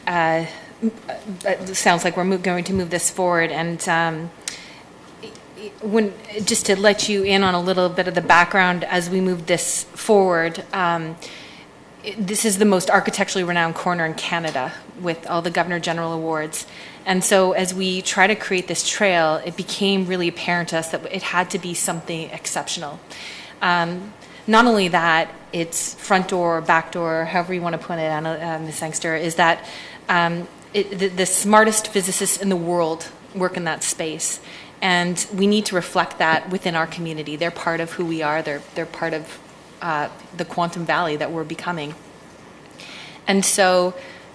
it sounds like we're going to move this forward, and just to let you in on a little bit of the background as we move this forward, this is the most architecturally renowned corner in Canada with all the Governor General Awards. And so as we try to create this trail, it became really apparent to us that it had to be something exceptional. Not only that, its front door, back door, however you want to put it, Ms. Sangster, is that the smartest physicists in the world work in that space. And we need to reflect that within our community. They're part of who we are. They're part of the quantum valley that we're becoming. And so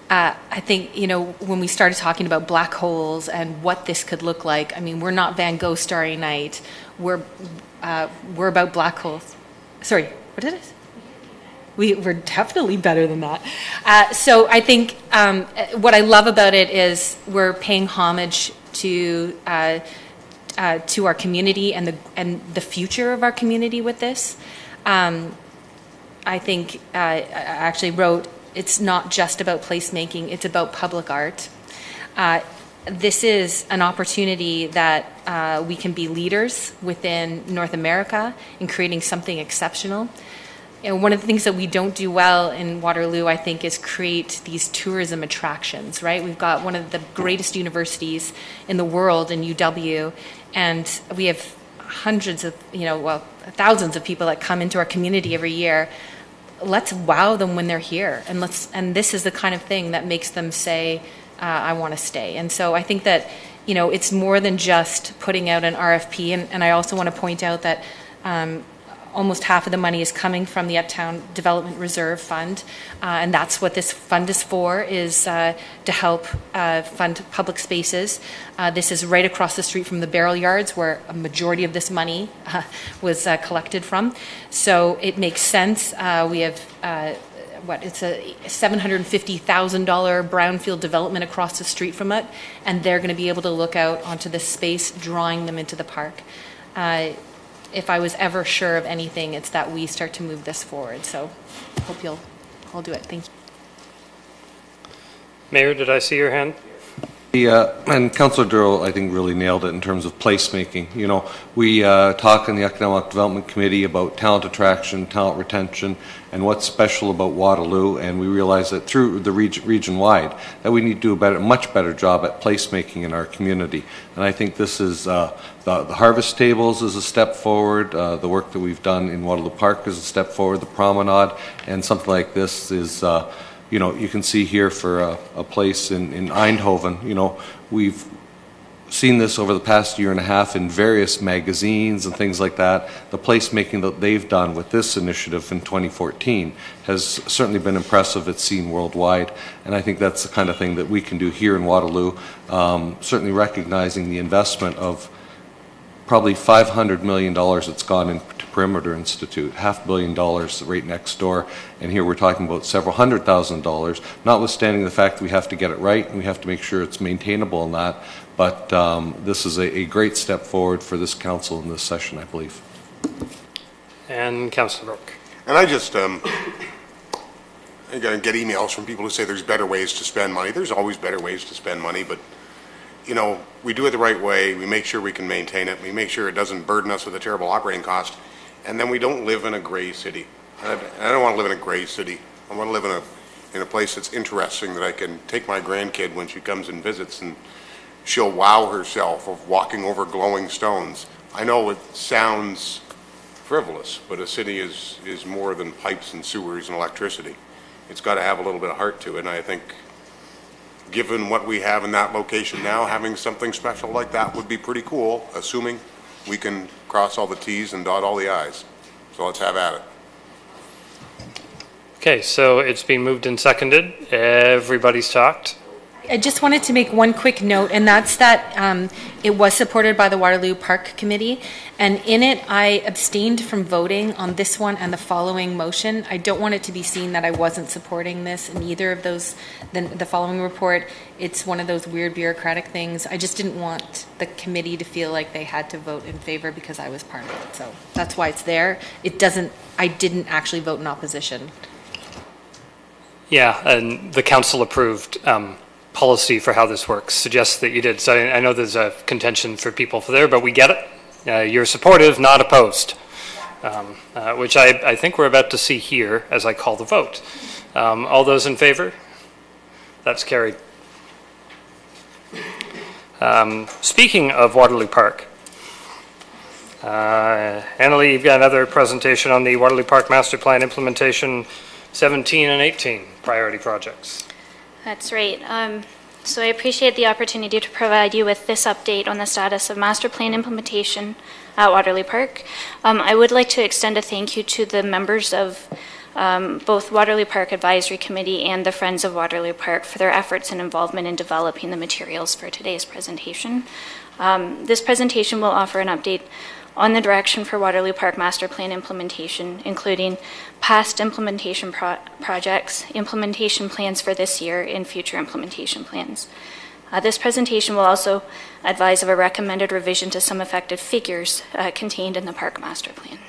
I think, you know, when we started talking about black holes and what this could look like, I mean, we're not Van Gogh Starry Night. We're about black holes. Sorry, what is it? We're definitely better than that. So I think what I love about it is we're paying homage to our community and the future of our community with this. I think I actually wrote, it's not just about placemaking, it's about public art. This is an opportunity that we can be leaders within North America in creating something exceptional. And one of the things that we don't do well in Waterloo, I think, is create these tourism attractions, right? We've got one of the greatest universities in the world in UW, and we have hundreds of, thousands of people that come into our community every year. Let's wow them when they're here, and this is the kind of thing that makes them say, I want to stay. And so I think that, it's more than just putting out an RFP, and I also want to point out that almost half of the money is coming from the Uptown Development Reserve Fund, and that's what this fund is for, is to help fund public spaces. This is right across the street from the Barrel Yards, where a majority of this money was collected from. So it makes sense. We have it's a $750,000 brownfield development across the street from it, and they're going to be able to look out onto this space, drawing them into the park. If I was ever sure of anything, it's that we start to move this forward. So hope you'll all do it. Thank you. Mayor, did I see your hand? And Councillor Duro, I think, really nailed it in terms of placemaking. We talk in the Economic Development Committee about talent attraction, talent retention, and what's special about Waterloo, and we realize that through the region-wide, that we need to do a much better job at placemaking in our community. And I think this is, the harvest tables is a step forward, the work that we've done in Waterloo Park is a step forward, the promenade, and something like this is, you can see here for a place in Eindhoven, we've seen this over the past year and a half in various magazines and things like that. The placemaking that they've done with this initiative in 2014 has certainly been impressive. It's seen worldwide, and I think that's the kind of thing that we can do here in Waterloo, certainly recognizing the investment of probably $500 million that's gone into Perimeter Institute, $500 million right next door, and here we're talking about several $100,000, notwithstanding the fact that we have to get it right and we have to make sure it's maintainable and that, but this is a great step forward for this council in this session, I believe. And Councillor Brooke. And I just get emails from people who say there's better ways to spend money. There's always better ways to spend money, but we do it the right way. We make sure we can maintain it. We make sure it doesn't burden us with a terrible operating cost. And then we don't live in a gray city. I don't want to live in a gray city. I want to live in a place that's interesting, that I can take my grandkid when she comes and visits, and she'll wow herself of walking over glowing stones. I know it sounds frivolous, but a city is more than pipes and sewers and electricity. It's got to have a little bit of heart to it, and I think given what we have in that location now, having something special like that would be pretty cool, assuming we can cross all the T's and dot all the I's. So let's have at it. Okay, so it's been moved and seconded. Everybody's talked. I just wanted to make one quick note, and that's that it was supported by the Waterloo Park Committee, and in it, I abstained from voting on this one and the following motion. I don't want it to be seen that I wasn't supporting this in either of those, the following report. It's one of those weird bureaucratic things. I just didn't want the committee to feel like they had to vote in favor because I was part of it, so that's why it's there. I didn't actually vote in opposition. Yeah, and the council approved policy for how this works suggests that you did. So I know there's a contention for people for there, but we get it. You're supportive, not opposed, which I think we're about to see here as I call the vote. All those in favor? That's carried. Speaking of Waterloo Park, Annalee, you've got another presentation on the Waterloo Park Master Plan implementation 17 and 18 priority projects. That's right. So I appreciate the opportunity to provide you with this update on the status of master plan implementation at Waterloo Park. I would like to extend a thank you to the members of both Waterloo Park Advisory Committee and the Friends of Waterloo Park for their efforts and involvement in developing the materials for today's presentation. This presentation will offer an update on the direction for Waterloo Park Master Plan implementation, including past implementation projects, implementation plans for this year, and future implementation plans. This presentation will also advise of a recommended revision to some affected figures contained in the Park Master Plan.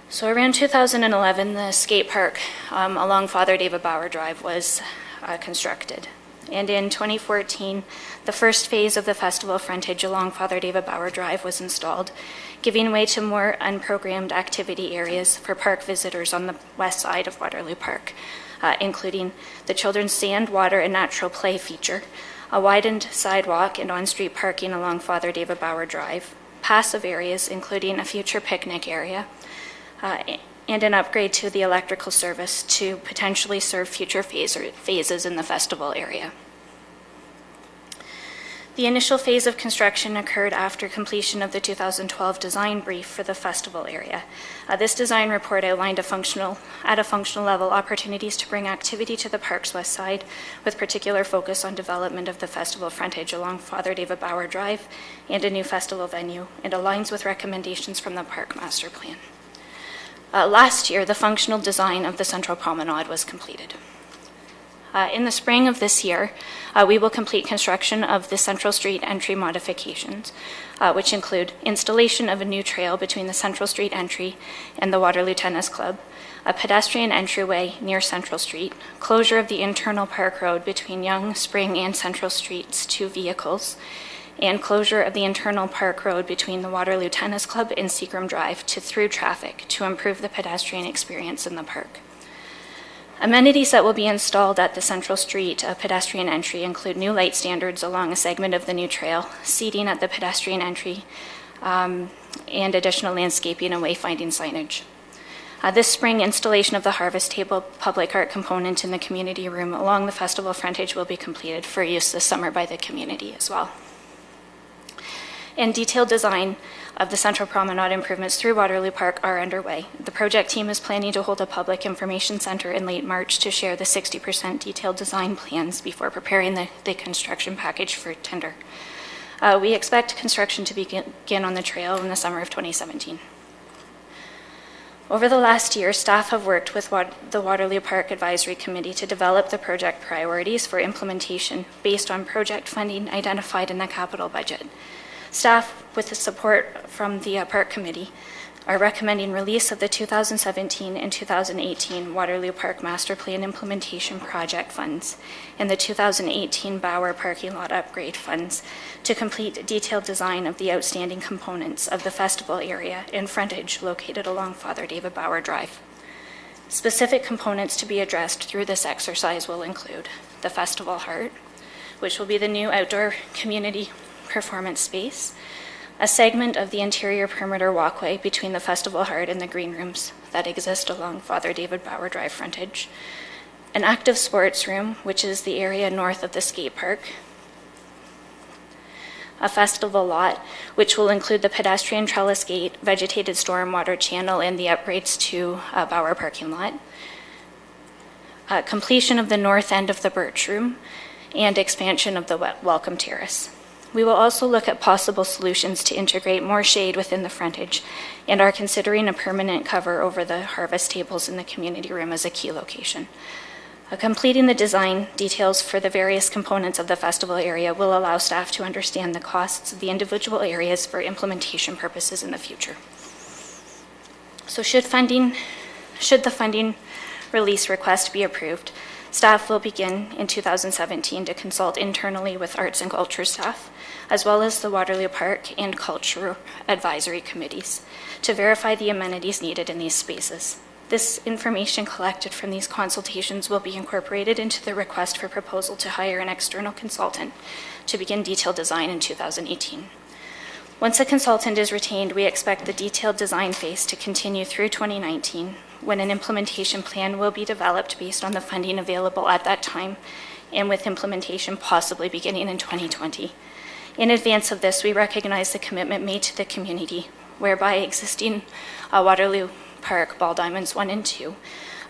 So around 2011, the skate park along Father David Bauer Drive was constructed. And in 2014, the first phase of the festival frontage along Father David Bauer Drive was installed, giving way to more unprogrammed activity areas for park visitors on the west side of Waterloo Park, including the children's sand, water, and natural play feature, a widened sidewalk and on-street parking along Father David Bauer Drive, passive areas including a future picnic area, and an upgrade to the electrical service to potentially serve future phases in the festival area. The initial phase of construction occurred after completion of the 2012 design brief for the festival area. This design report outlined at a functional level opportunities to bring activity to the park's west side, with particular focus on development of the festival frontage along Father David Bauer Drive and a new festival venue, and aligns with recommendations from the Park Master Plan. Last year, the functional design of the Central Promenade was completed. In the spring of this year, we will complete construction of the Central Street entry modifications, which include installation of a new trail between the Central Street entry and the Waterloo Tennis Club, a pedestrian entryway near Central Street, closure of the internal park road between Yonge, Spring, and Central Streets to vehicles, and closure of the internal park road between the Waterloo Tennis Club and Seagram Drive to through traffic to improve the pedestrian experience in the park. Amenities that will be installed at the Central Street pedestrian entry include new light standards along a segment of the new trail, seating at the pedestrian entry, and additional landscaping and wayfinding signage. This spring, installation of the Harvest Table public art component in the community room along the festival frontage will be completed for use this summer by the community as well. And detailed design of the Central Promenade improvements through Waterloo Park are underway. The project team is planning to hold a public information center in late March to share the 60% detailed design plans before preparing the construction package for tender. We expect construction to begin on the trail in the summer of 2017. Over the last year, staff have worked with the Waterloo Park Advisory Committee to develop the project priorities for implementation based on project funding identified in the capital budget. Staff, with the support from the Park Committee, are recommending release of the 2017 and 2018 Waterloo Park Master Plan Implementation Project Funds and the 2018 Bauer Parking Lot Upgrade Funds to complete detailed design of the outstanding components of the festival area and frontage located along Father David Bauer Drive. Specific components to be addressed through this exercise will include the Festival Heart, which will be the new outdoor community performance space, a segment of the interior perimeter walkway between the Festival Heart and the green rooms that exist along Father David Bauer Drive frontage, an active sports room, which is the area north of the skate park, a festival lot, which will include the pedestrian trellis gate, vegetated stormwater channel, and the upgrades to Bauer parking lot, completion of the north end of the Birch Room, and expansion of the welcome terrace. We will also look at possible solutions to integrate more shade within the frontage and are considering a permanent cover over the harvest tables in the community room as a key location. Completing the design details for the various components of the festival area will allow staff to understand the costs of the individual areas for implementation purposes in the future. So should the funding release request be approved, staff will begin in 2017 to consult internally with arts and culture staff, as well as the Waterloo Park and Culture Advisory Committees, to verify the amenities needed in these spaces. This information collected from these consultations will be incorporated into the request for proposal to hire an external consultant to begin detailed design in 2018. Once a consultant is retained, we expect the detailed design phase to continue through 2019, when an implementation plan will be developed based on the funding available at that time, and with implementation possibly beginning in 2020. In advance of this, we recognize the commitment made to the community, whereby existing Waterloo Park ball diamonds 1 and 2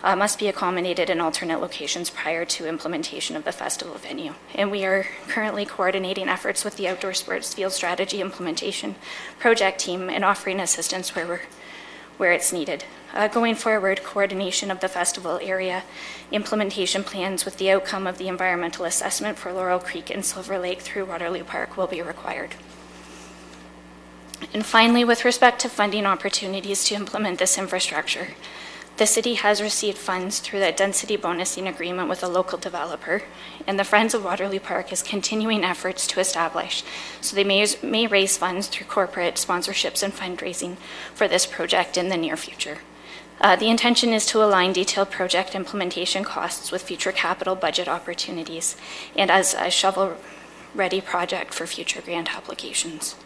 must be accommodated in alternate locations prior to implementation of the festival venue. And we are currently coordinating efforts with the Outdoor Sports Field Strategy Implementation Project Team and offering assistance where it's needed. Going forward, coordination of the festival area implementation plans with the outcome of the environmental assessment for Laurel Creek and Silver Lake through Waterloo Park will be required. And finally, with respect to funding opportunities to implement this infrastructure, the city has received funds through the density bonusing agreement with a local developer, and the Friends of Waterloo Park is continuing efforts to establish, so they may raise funds through corporate sponsorships and fundraising for this project in the near future. The intention is to align detailed project implementation costs with future capital budget opportunities and as a shovel-ready project for future grant applications.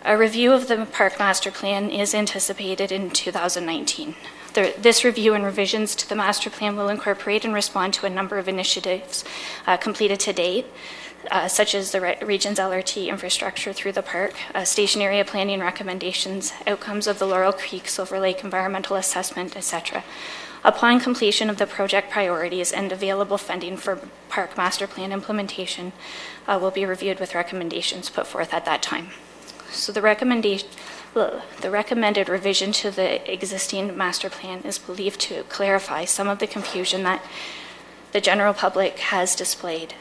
A review of the Park Master Plan is anticipated in 2019. This review and revisions to the Master Plan will incorporate and respond to a number of initiatives completed to date, such as the region's LRT infrastructure through the park, station area planning recommendations, outcomes of the Laurel Creek Silver Lake environmental assessment, etc. Upon completion of the project priorities and available funding for Park Master Plan implementation will be reviewed with recommendations put forth at that time. So the recommended revision to the existing master plan is believed to clarify some of the confusion that the general public has displayed.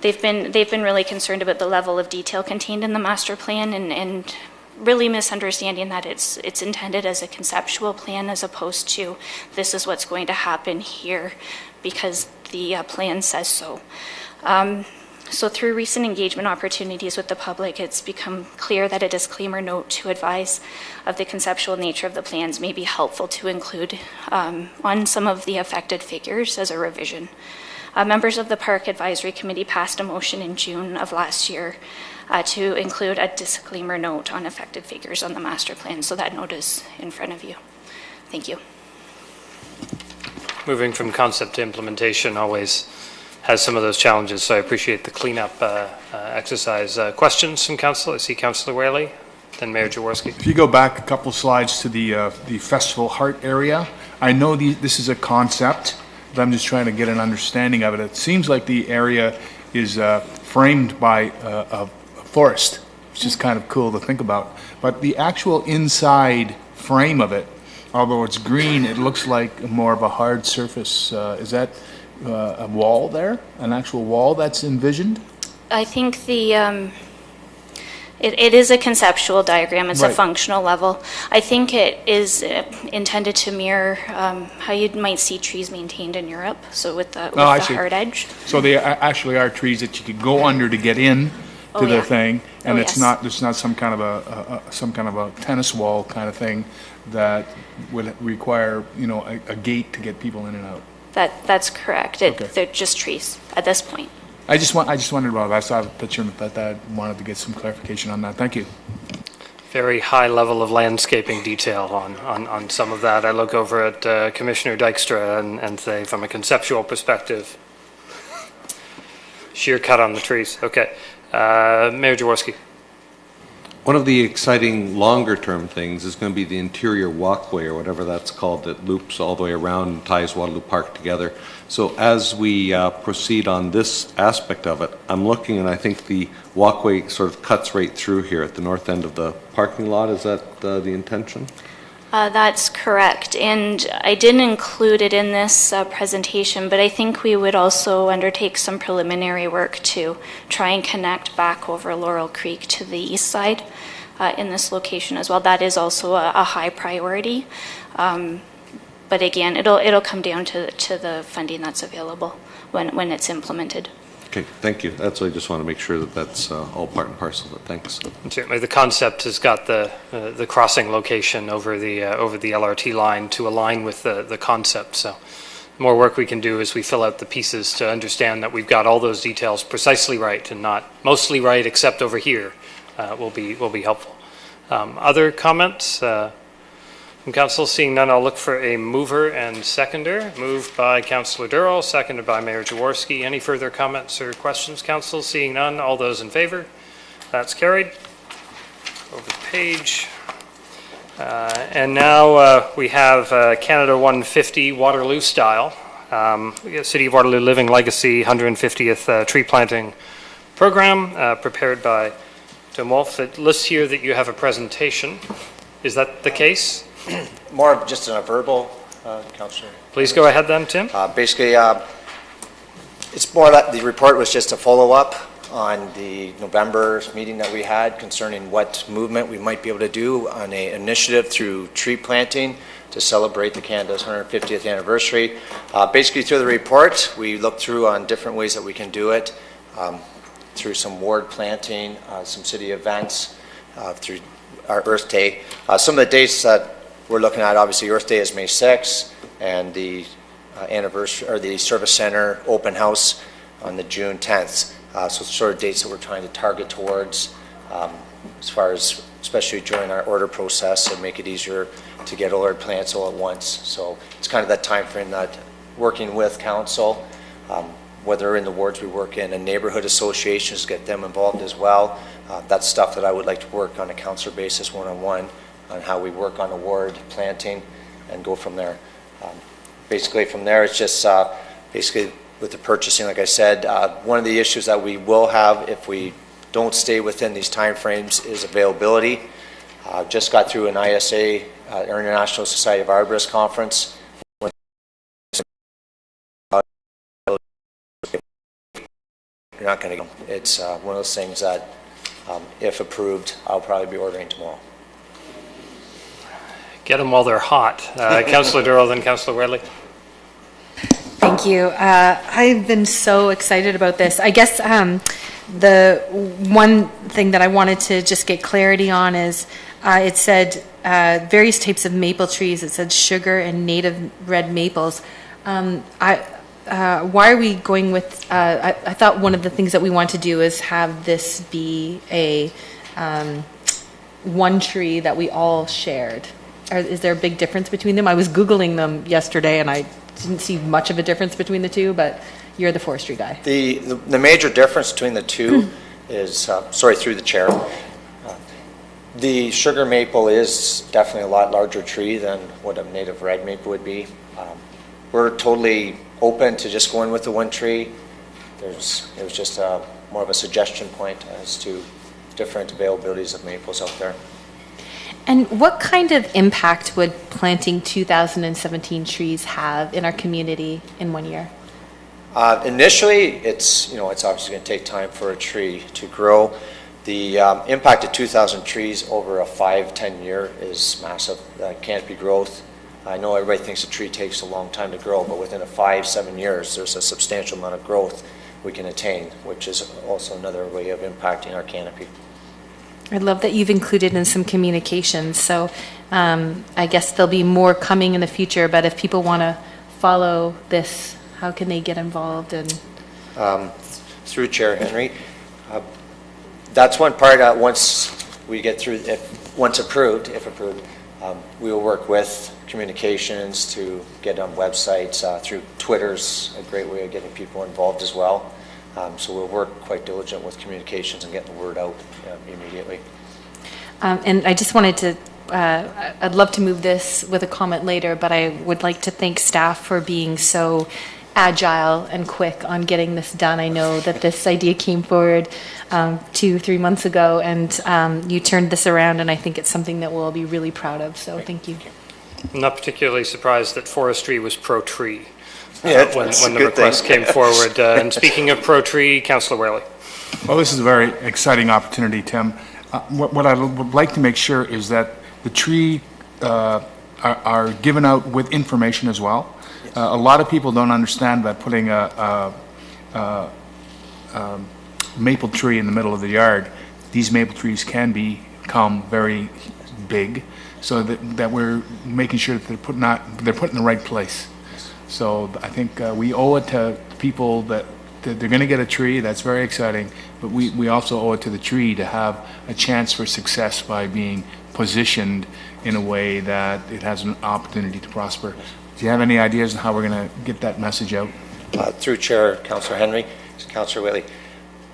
They've been really concerned about the level of detail contained in the master plan and really misunderstanding that it's intended as a conceptual plan as opposed to this is what's going to happen here because the plan says so. So through recent engagement opportunities with the public, it's become clear that a disclaimer note to advise of the conceptual nature of the plans may be helpful to include on some of the affected figures as a revision. Members of the Park Advisory Committee passed a motion in June of last year to include a disclaimer note on affected figures on the master plan, so that note is in front of you. Thank you. Moving from concept to implementation always has some of those challenges, so I appreciate the cleanup exercise. Questions from Council? I see Councillor Whaley, then Mayor Jaworski. If you go back a couple slides to the Festival Heart area, I know this is a concept, but I'm just trying to get an understanding of it. It seems like the area is framed by a forest, which is kind of cool to think about. But the actual inside frame of it, although it's green, it looks like more of a hard surface. Is that a wall there, an actual wall that's envisioned? I think it is a conceptual diagram. It's Right. a functional level. I think it is intended to mirror how you might see trees maintained in Europe, so with the I see. hard edge. So they actually are trees that you could go under to get in to the yeah. thing, and Oh, it's yes. not some kind of a tennis wall kind of thing that would require a gate to get people in and out. That's correct. Okay. They're just trees at this point. I just wondered about it. I saw a picture that I wanted to get some clarification on that. Thank you. Very high level of landscaping detail on some of that. I look over at Commissioner Dykstra and say, from a conceptual perspective, sheer cut on the trees. Okay. Mayor Jaworski. One of the exciting longer-term things is going to be the interior walkway, or whatever that's called, that loops all the way around and ties Waterloo Park together. So as we proceed on this aspect of it, I'm looking, and I think the walkway sort of cuts right through here at the north end of the parking lot. Is that the intention? That's correct, and I didn't include it in this presentation, but I think we would also undertake some preliminary work to try and connect back over Laurel Creek to the east side in this location as well. That is also a high priority, but again, it'll come down to the funding that's available when it's implemented. Okay, thank you. That's what I just want to make sure that that's all part and parcel of it. Thanks. And certainly, the concept has got the crossing location over the LRT line to align with the concept. So, the more work we can do as we fill out the pieces to understand that we've got all those details precisely right and not mostly right, except over here, will be helpful. Other comments? From Council, seeing none, I'll look for a mover and seconder. Moved by Councillor Durrell, seconded by Mayor Jaworski. Any further comments or questions, Council? Seeing none, all those in favor? That's carried. Over the page. And now we have Canada 150 Waterloo style. City of Waterloo Living Legacy 150th tree planting program prepared by Tim Wolf. It lists here that you have a presentation. Is that the case? More of just a verbal, Councillor. Please go ahead then, Tim. Basically, it's more that the report was just a follow-up on the November meeting that we had concerning what movement we might be able to do on an initiative through tree planting to celebrate the Canada's 150th anniversary. Basically, through the report, we looked through on different ways that we can do it, through some ward planting, some city events, through our Earth Day. Some of the dates that we're looking at, obviously, Earth Day is May 6th, and the anniversary or the service center open house on the June 10th. So sort of dates that we're trying to target towards, as far as especially during our order process and make it easier to get ordered plants all at once. So it's kind of that time frame that working with council, whether in the wards we work in and neighborhood associations, get them involved as well. That's stuff that I would like to work on a council basis one-on-one on how we work on the ward planting and go from there. Basically from there, it's just basically with the purchasing, like I said, one of the issues that we will have if we don't stay within these timeframes is availability. Just got through an ISA, International Society of Arborists conference. You're not going to go. It's one of those things that, if approved, I'll probably be ordering tomorrow. Get them while they're hot. Councillor Durrell, then Councillor Wedley. Thank you. I've been so excited about this. I guess the one thing that I wanted to just get clarity on is it said various types of maple trees. It said sugar and native red maples. Why are we going with, I thought one of the things that we want to do is have this be a one tree that we all shared. Is there a big difference between them? I was Googling them yesterday and I didn't see much of a difference between the two, but you're the forestry guy. The major difference between the two is, sorry, through the chair, the sugar maple is definitely a lot larger tree than what a native red maple would be. We're totally open to just going with the one tree. It was just more of a suggestion point as to different availabilities of maples out there. And what kind of impact would planting 2017 trees have in our community in 1 year? Initially, it's obviously going to take time for a tree to grow. The impact of 2,000 trees over a 5-10 year is massive. Canopy growth. I know everybody thinks a tree takes a long time to grow, but within a 5-7 years, there's a substantial amount of growth we can attain, which is also another way of impacting our canopy. I love that you've included in some communications. So I guess there'll be more coming in the future, but if people want to follow this, how can they get involved? And through Chair Henry, that's one part that once we get through, once approved, if approved, we will work with communications to get on websites. Through Twitter's a great way of getting people involved as well. So we'll work quite diligent with communications and getting the word out immediately. And I just wanted to, I'd love to move this with a comment later, but I would like to thank staff for being so agile and quick on getting this done. I know that this idea came forward 2-3 months ago, and you turned this around, and I think it's something that we'll all be really proud of, so thank you. I'm not particularly surprised that forestry was pro-tree when that's a the good request thing. came forward. And speaking of pro-tree, Councillor Whaley. Well, this is a very exciting opportunity, Tim. What I would like to make sure is that the tree are given out with information as well. A lot of people don't understand that putting a maple tree in the middle of the yard, these maple trees can become very big, so that we're making sure that they're put in the right place. So I think we owe it to people that they're going to get a tree. That's very exciting, but we also owe it to the tree to have a chance for success by being positioned in a way that it has an opportunity to prosper. Do you have any ideas on how we're going to get that message out? Through Chair Councillor Henry, Councillor Whaley,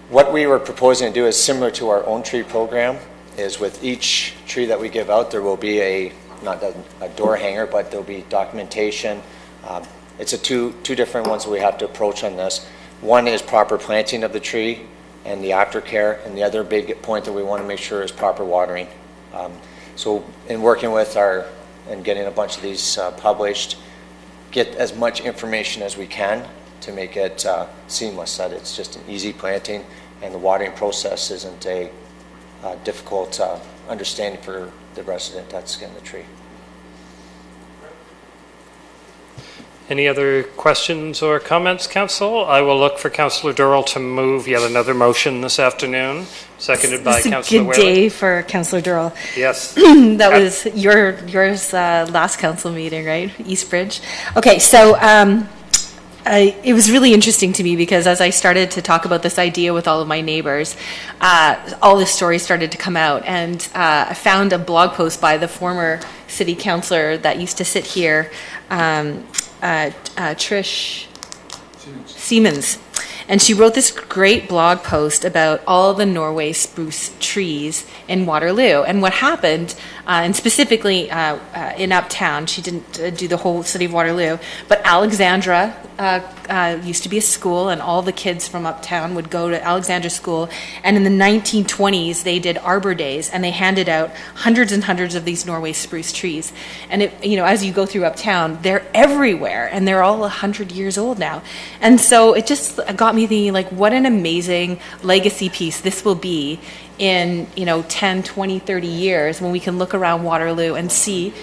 what we were proposing to do is similar to our own tree program, is with each tree that we give out, there will be not a door hanger, but there'll be documentation. It's two different ones that we have to approach on this. One is proper planting of the tree and the aftercare, and the other big point that we want to make sure is proper watering. So in working with and getting a bunch of these published, get as much information as we can to make it seamless, that it's just an easy planting and the watering process isn't a difficult understanding for the resident that's getting the tree. Any other questions or comments, Council? I will look for Councillor Durrell to move yet another motion this afternoon, seconded by Councillor Whaley. It's a good day for Councillor Durrell. Yes. That was yours last council meeting, right? Eastbridge. Okay, so it was really interesting to me because as I started to talk about this idea with all of my neighbors, all this story started to come out, and I found a blog post by the former city councillor that used to sit here, Trish Siemens, and she wrote this great blog post about all the Norway spruce trees in Waterloo and what happened, and specifically in Uptown. She didn't do the whole city of Waterloo, but Alexandra used to be a school, and all the kids from Uptown would go to Alexandra School, and in the 1920s they did Arbor Days, and they handed out hundreds and hundreds of these Norway spruce trees. And as you go through Uptown, they're everywhere, and they're all 100 years old now. And so it just got me thinking, like, what an amazing legacy piece this will be in 10, 20, 30 years when we can look around Waterloo and see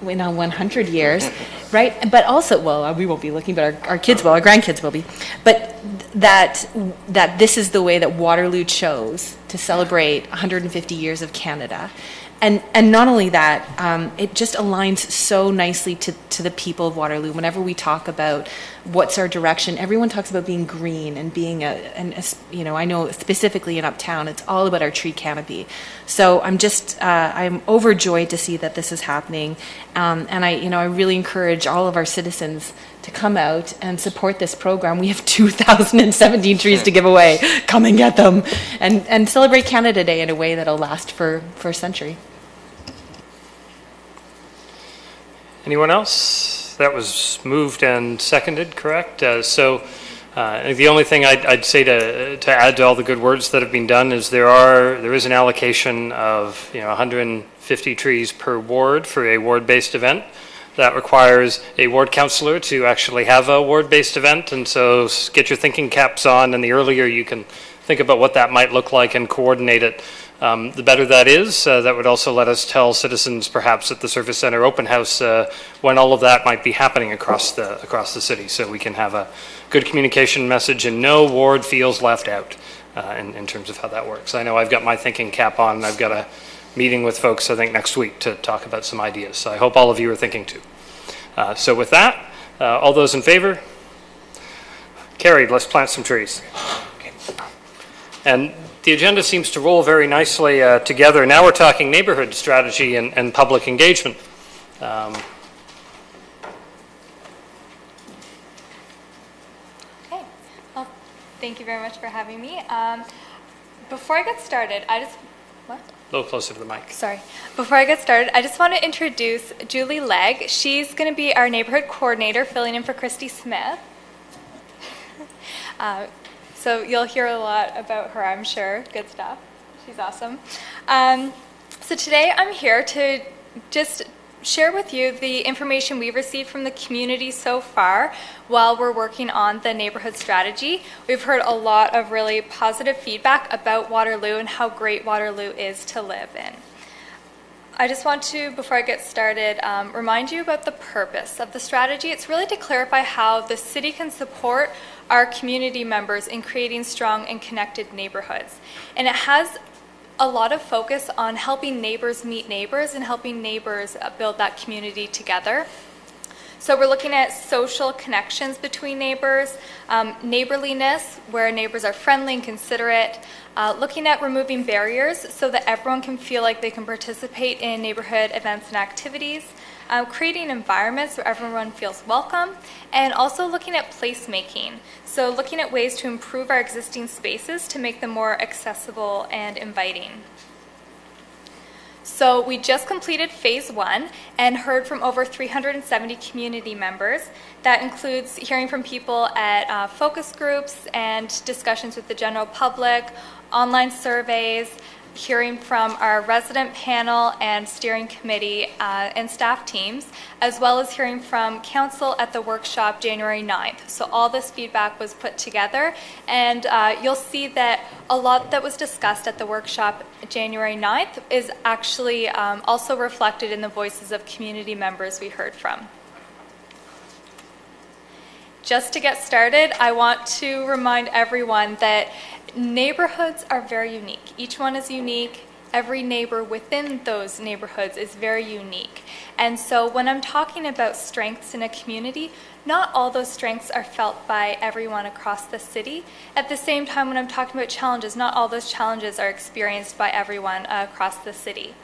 100 years, right? But also, well, we won't be looking, but our kids will, our grandkids will be. But that this is the way that Waterloo chose to celebrate 150 years of Canada. And not only that, it just aligns so nicely to the people of Waterloo. Whenever we talk about what's our direction, everyone talks about being green and being I know specifically in Uptown, it's all about our tree canopy. So I'm overjoyed to see that this is happening. And I really encourage all of our citizens to come out and support this program. We have 2,017 trees to give away. Come and get them and celebrate Canada Day in a way that'll last for a century. Anyone else? That was moved and seconded, correct? The only thing I'd say to add to all the good words that have been done is there is an allocation of 150 trees per ward for a ward-based event. That requires a ward councillor to actually have a ward-based event, and so get your thinking caps on, and the earlier you can think about what that might look like and coordinate it, the better that is. That would also let us tell citizens, perhaps at the Service Centre open house, when all of that might be happening across the city, so we can have a good communication message and no ward feels left out in terms of how that works. I know I've got my thinking cap on, and I've got a meeting with folks, I think, next week to talk about some ideas. So I hope all of you are thinking too. So with that, all those in favor? Carried. Let's plant some trees. And the agenda seems to roll very nicely together. Now we're talking neighborhood strategy and public engagement. Okay. Well, thank you very much for having me. Before I get started, little closer to the mic. Sorry. Before I get started, I just want to introduce Julie Legg. She's going to be our neighborhood coordinator, filling in for Christy Smith. So you'll hear a lot about her, I'm sure. Good stuff. She's awesome. So today I'm here to just share with you the information we've received from the community so far while we're working on the neighborhood strategy. We've heard a lot of really positive feedback about Waterloo and how great Waterloo is to live in. I just want to, before I get started, remind you about the purpose of the strategy. It's really to clarify how the city can support our community members in creating strong and connected neighborhoods. And it has a lot of focus on helping neighbors meet neighbors and helping neighbors build that community together. So we're looking at social connections between neighbors, neighborliness, where neighbors are friendly and considerate, looking at removing barriers so that everyone can feel like they can participate in neighborhood events and activities, creating environments where everyone feels welcome, and also looking at placemaking. So looking at ways to improve our existing spaces to make them more accessible and inviting. So we just completed phase 1 and heard from over 370 community members. That includes hearing from people at focus groups and discussions with the general public, online surveys, hearing from our resident panel and steering committee and staff teams, as well as hearing from council at the workshop January 9th. So all this feedback was put together, and you'll see that a lot that was discussed at the workshop January 9th is actually also reflected in the voices of community members we heard from. Just to get started, I want to remind everyone that neighborhoods are very unique. Each one is unique. Every neighbor within those neighborhoods is very unique. And so when I'm talking about strengths in a community, not all those strengths are felt by everyone across the city. At the same time, when I'm talking about challenges, not all those challenges are experienced by everyone across the city.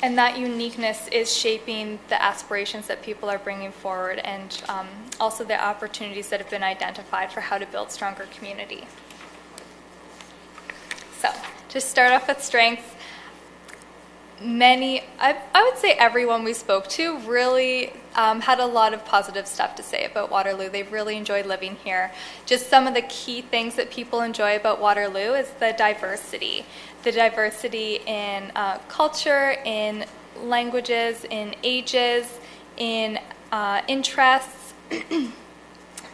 And that uniqueness is shaping the aspirations that people are bringing forward, and also the opportunities that have been identified for how to build stronger community. So, to start off with strengths, I would say everyone we spoke to really had a lot of positive stuff to say about Waterloo. They've really enjoyed living here. Just some of the key things that people enjoy about Waterloo is the diversity. The diversity in culture, in languages, in ages, in interests.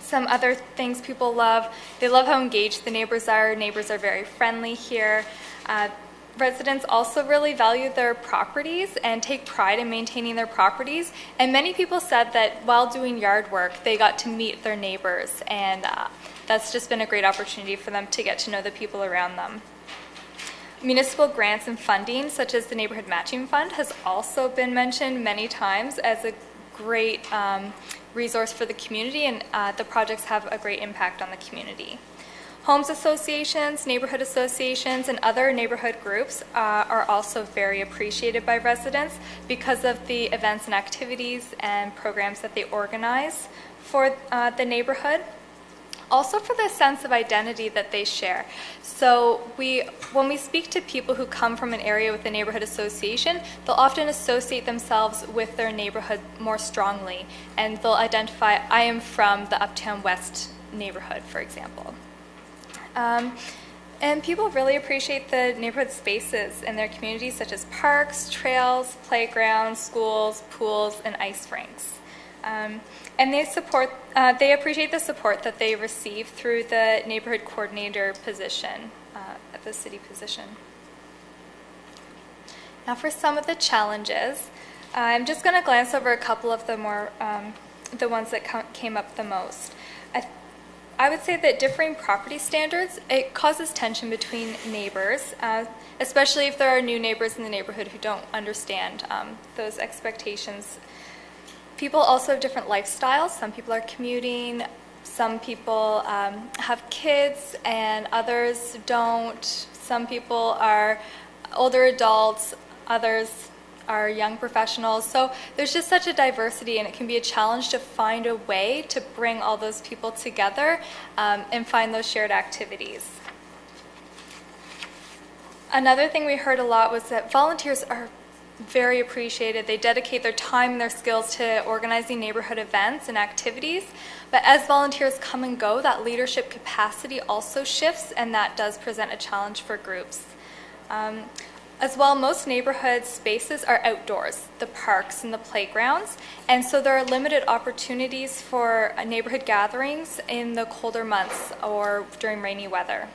Some other things people love. They love how engaged the neighbors are. Neighbors are very friendly here. Residents also really value their properties and take pride in maintaining their properties. And many people said that while doing yard work, they got to meet their neighbors. And that's just been a great opportunity for them to get to know the people around them. Municipal grants and funding, such as the Neighborhood Matching Fund, has also been mentioned many times as a great resource for the community, and the projects have a great impact on the community. Homes associations, neighborhood associations, and other neighborhood groups are also very appreciated by residents because of the events and activities and programs that they organize for the neighborhood. Also for the sense of identity that they share. So when we speak to people who come from an area with a neighborhood association, they'll often associate themselves with their neighborhood more strongly, and they'll identify, I am from the Uptown West neighborhood, for example. And people really appreciate the neighborhood spaces in their communities, such as parks, trails, playgrounds, schools, pools, and ice rinks. And they appreciate the support that they receive through the neighborhood coordinator position, at the city position. Now for some of the challenges, I'm just going to glance over a couple of the the ones that came up the most. I would say that differing property standards, it causes tension between neighbors, especially if there are new neighbors in the neighborhood who don't understand those expectations. People also have different lifestyles. Some people are commuting, some people have kids and others don't. Some people are older adults, others are young professionals. So there's just such a diversity, and it can be a challenge to find a way to bring all those people together and find those shared activities. Another thing we heard a lot was that volunteers are very appreciated. They dedicate their time and their skills to organizing neighborhood events and activities. But as volunteers come and go, that leadership capacity also shifts, and that does present a challenge for groups. As well, most neighborhood spaces are outdoors, the parks and the playgrounds, and so there are limited opportunities for neighborhood gatherings in the colder months or during rainy weather.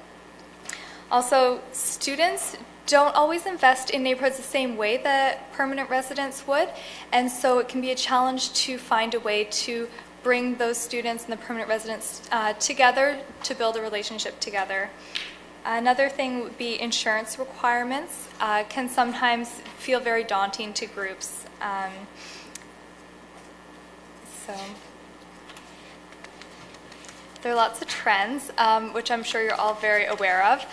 Also, students don't always invest in neighborhoods the same way that permanent residents would, and so it can be a challenge to find a way to bring those students and the permanent residents together to build a relationship together. Another thing would be insurance requirements can sometimes feel very daunting to groups. So there are lots of trends, which I'm sure you're all very aware of.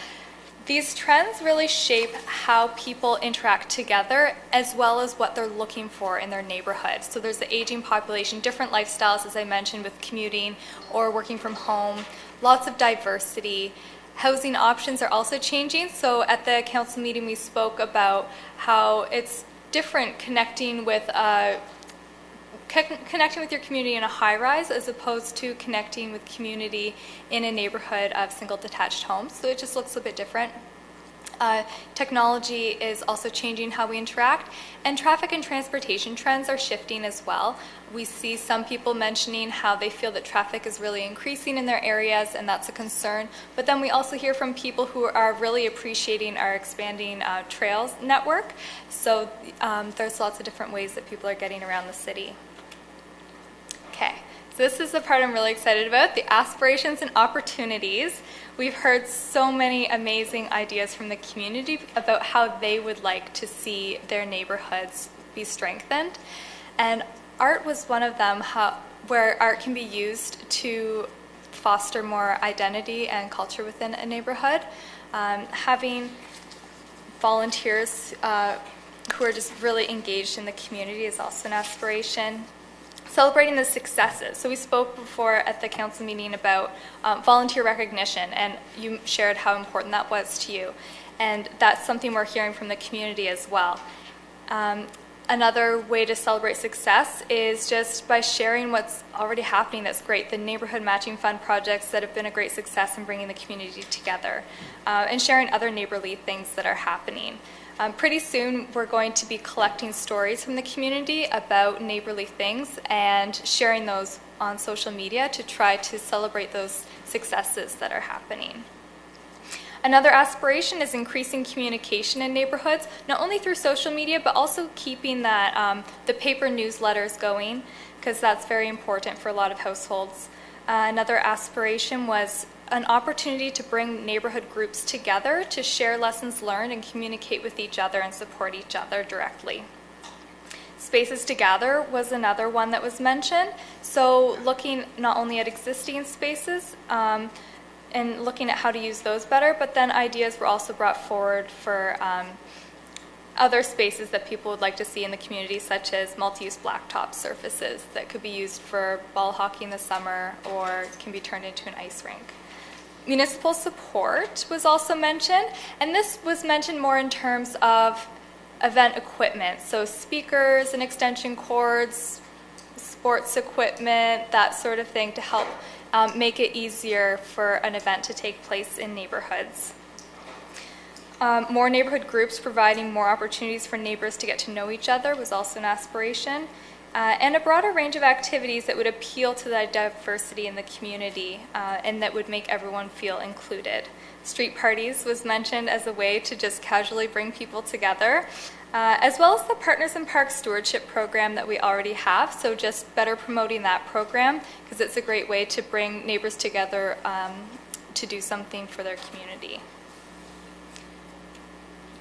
These trends really shape how people interact together as well as what they're looking for in their neighborhood. So there's the aging population, different lifestyles, as I mentioned, with commuting or working from home, lots of diversity. Housing options are also changing. So at the council meeting, we spoke about how it's different connecting with your community in a high-rise as opposed to connecting with community in a neighborhood of single detached homes. So it just looks a bit different. Technology is also changing how we interact, and traffic and transportation trends are shifting as well. We see some people mentioning how they feel that traffic is really increasing in their areas, and that's a concern. But then we also hear from people who are really appreciating our expanding trails network. So there's lots of different ways that people are getting around the city. Okay, so this is the part I'm really excited about, the aspirations and opportunities. We've heard so many amazing ideas from the community about how they would like to see their neighborhoods be strengthened. And art was one of them, where art can be used to foster more identity and culture within a neighborhood. Having volunteers who are just really engaged in the community is also an aspiration. Celebrating the successes. So we spoke before at the council meeting about volunteer recognition, and you shared how important that was to you. And that's something we're hearing from the community as well. Another way to celebrate success is just by sharing what's already happening that's great, the neighborhood matching fund projects that have been a great success in bringing the community together, and sharing other neighborly things that are happening. Pretty soon, we're going to be collecting stories from the community about neighborly things and sharing those on social media to try to celebrate those successes that are happening. Another aspiration is increasing communication in neighborhoods, not only through social media, but also keeping that the paper newsletters going, because that's very important for a lot of households. Another aspiration was an opportunity to bring neighborhood groups together to share lessons learned and communicate with each other and support each other directly. Spaces to gather was another one that was mentioned. So looking not only at existing spaces and looking at how to use those better, but then ideas were also brought forward for other spaces that people would like to see in the community, such as multi-use blacktop surfaces that could be used for ball hockey in the summer or can be turned into an ice rink. Municipal support was also mentioned, and this was mentioned more in terms of event equipment, so speakers and extension cords, sports equipment, that sort of thing to help make it easier for an event to take place in neighborhoods. More neighborhood groups providing more opportunities for neighbors to get to know each other was also an aspiration. And a broader range of activities that would appeal to the diversity in the community and that would make everyone feel included. Street parties was mentioned as a way to just casually bring people together, as well as the Partners in Parks Stewardship program that we already have, so just better promoting that program because it's a great way to bring neighbors together to do something for their community.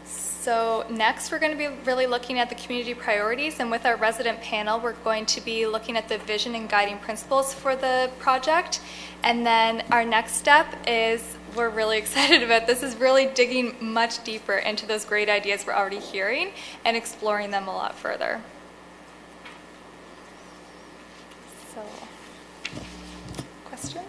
So next, we're going to be really looking at the community priorities, and with our resident panel, we're going to be looking at the vision and guiding principles for the project. And then our next step is, we're really excited about this, is really digging much deeper into those great ideas we're already hearing and exploring them a lot further. So, questions?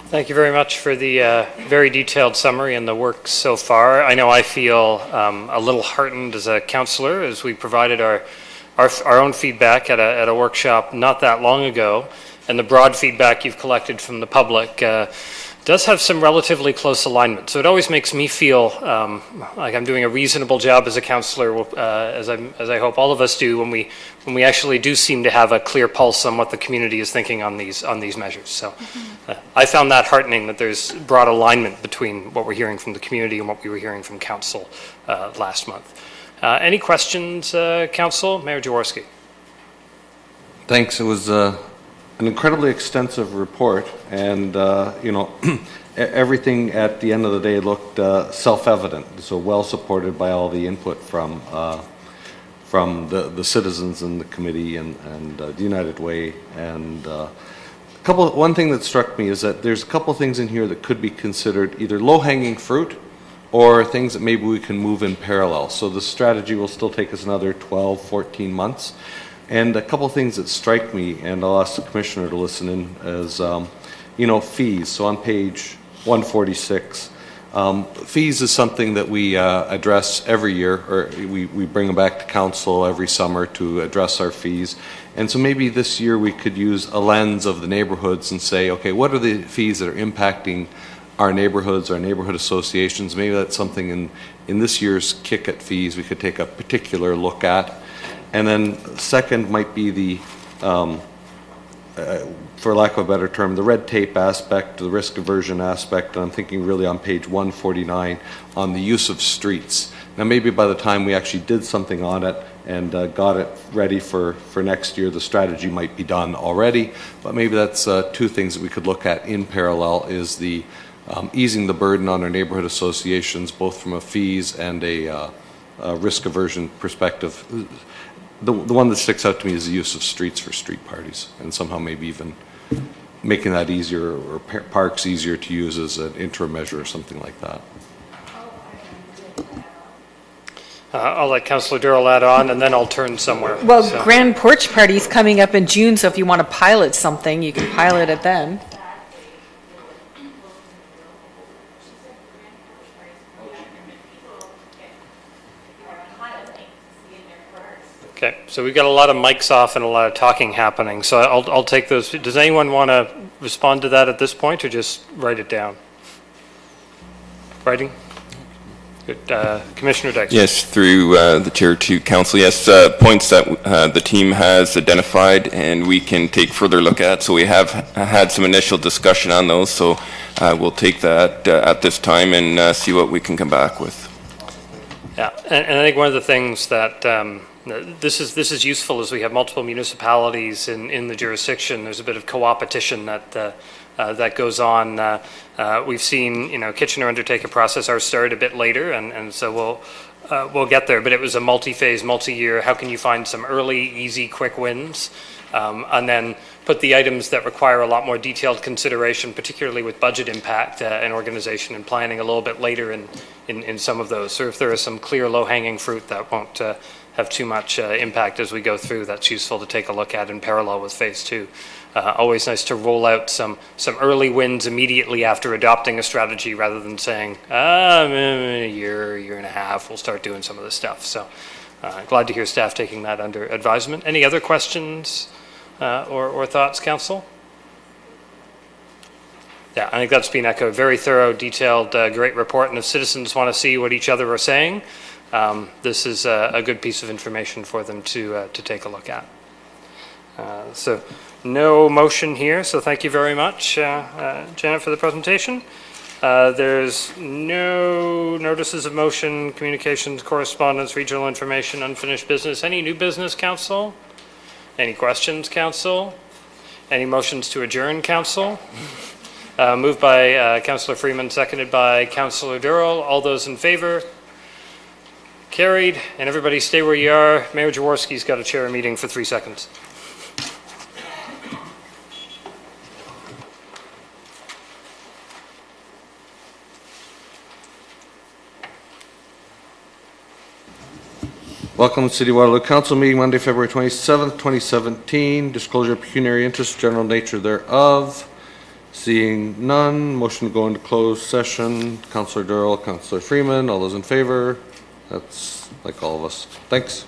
Thank you very much for the very detailed summary and the work so far. I know I feel a little heartened as a councillor as we provided our own feedback at a workshop not that long ago, and the broad feedback you've collected from the public does have some relatively close alignment. So it always makes me feel like I'm doing a reasonable job as a councillor, as I hope all of us do, when we actually do seem to have a clear pulse on what the community is thinking on these measures. So I found that heartening, that there's broad alignment between what we're hearing from the community and what we were hearing from council last month. Any questions, council? Mayor Jaworski. Thanks. It was an incredibly extensive report, and you know, everything at the end of the day looked self-evident, so well supported by all the input from the citizens and the committee and the United Way. And one thing that struck me is that there's a couple things in here that could be considered either low-hanging fruit or things that maybe we can move in parallel. So the strategy will still take us another 12, 14 months. And a couple things that strike me, and I'll ask the Commissioner to listen in, is, you know, fees. So on page 146, fees is something that we address every year, or we bring them back to council every summer to address our fees. And so maybe this year we could use a lens of the neighborhoods and say, okay, what are the fees that are impacting our neighborhoods, our neighborhood associations? Maybe that's something in this year's kick at fees we could take a particular look at. And then second might be the, for lack of a better term, the red tape aspect, the risk aversion aspect, and I'm thinking really on page 149 on the use of streets. Now maybe by the time we actually did something on it and got it ready for next year, the strategy might be done already, but maybe that's two things that we could look at in parallel, is the easing the burden on our neighborhood associations, both from a fees and a risk aversion perspective. The one that sticks out to me is the use of streets for street parties, and somehow maybe even making that easier, or parks easier to use as an interim measure or something like that. I'll let Councillor Durrell add on, and then I'll turn somewhere. Well, so. Grand Porch Party's coming up in June, so if you want to pilot something, you can pilot it then. Okay, so we've got a lot of mics off and a lot of talking happening, so I'll take those. Does anyone want to respond to that at this point, or just write it down? Writing? Good. Commissioner Dykes. Yes, through the chair to council. Yes, points that the team has identified and we can take further look at. So we have had some initial discussion on those, so we'll take that at this time and see what we can come back with. Yeah, and I think one of the things that this is useful as we have multiple municipalities in the jurisdiction. There's a bit of co-opetition that goes on. We've seen, you know, Kitchener undertake a process. Ours started a bit later, and so we'll get there. But it was a multi-phase, multi-year. How can you find some early, easy, quick wins, and then put the items that require a lot more detailed consideration, particularly with budget impact and organization and planning, a little bit later in some of those. So if there is some clear low-hanging fruit that won't have too much impact as we go through, that's useful to take a look at in parallel with phase two. Always nice to roll out some early wins immediately after adopting a strategy, rather than saying, a year and a half, we'll start doing some of this stuff. So glad to hear staff taking that under advisement. Any other questions or thoughts, council? Yeah, I think that's been echoed. Very thorough, detailed, great report. And if citizens want to see what each other are saying, this is a good piece of information for them to take a look at. So no motion here, so thank you very much, Janet, for the presentation. There's no notices of motion, communications, correspondence, regional information, unfinished business. Any new business, council? Any questions, council? Any motions to adjourn, council? Moved by Councillor Freeman, seconded by Councillor Durrell. All those in favor? Carried. And everybody stay where you are. Mayor Jaworski's got to chair a meeting for 3 seconds. Welcome to City of Waterloo Council meeting Monday, February 27th, 2017. Disclosure of pecuniary interest, general nature thereof. Seeing none, motion to go into closed session. Councillor Durrell, Councillor Freeman, all those in favor? That's like all of us. Thanks.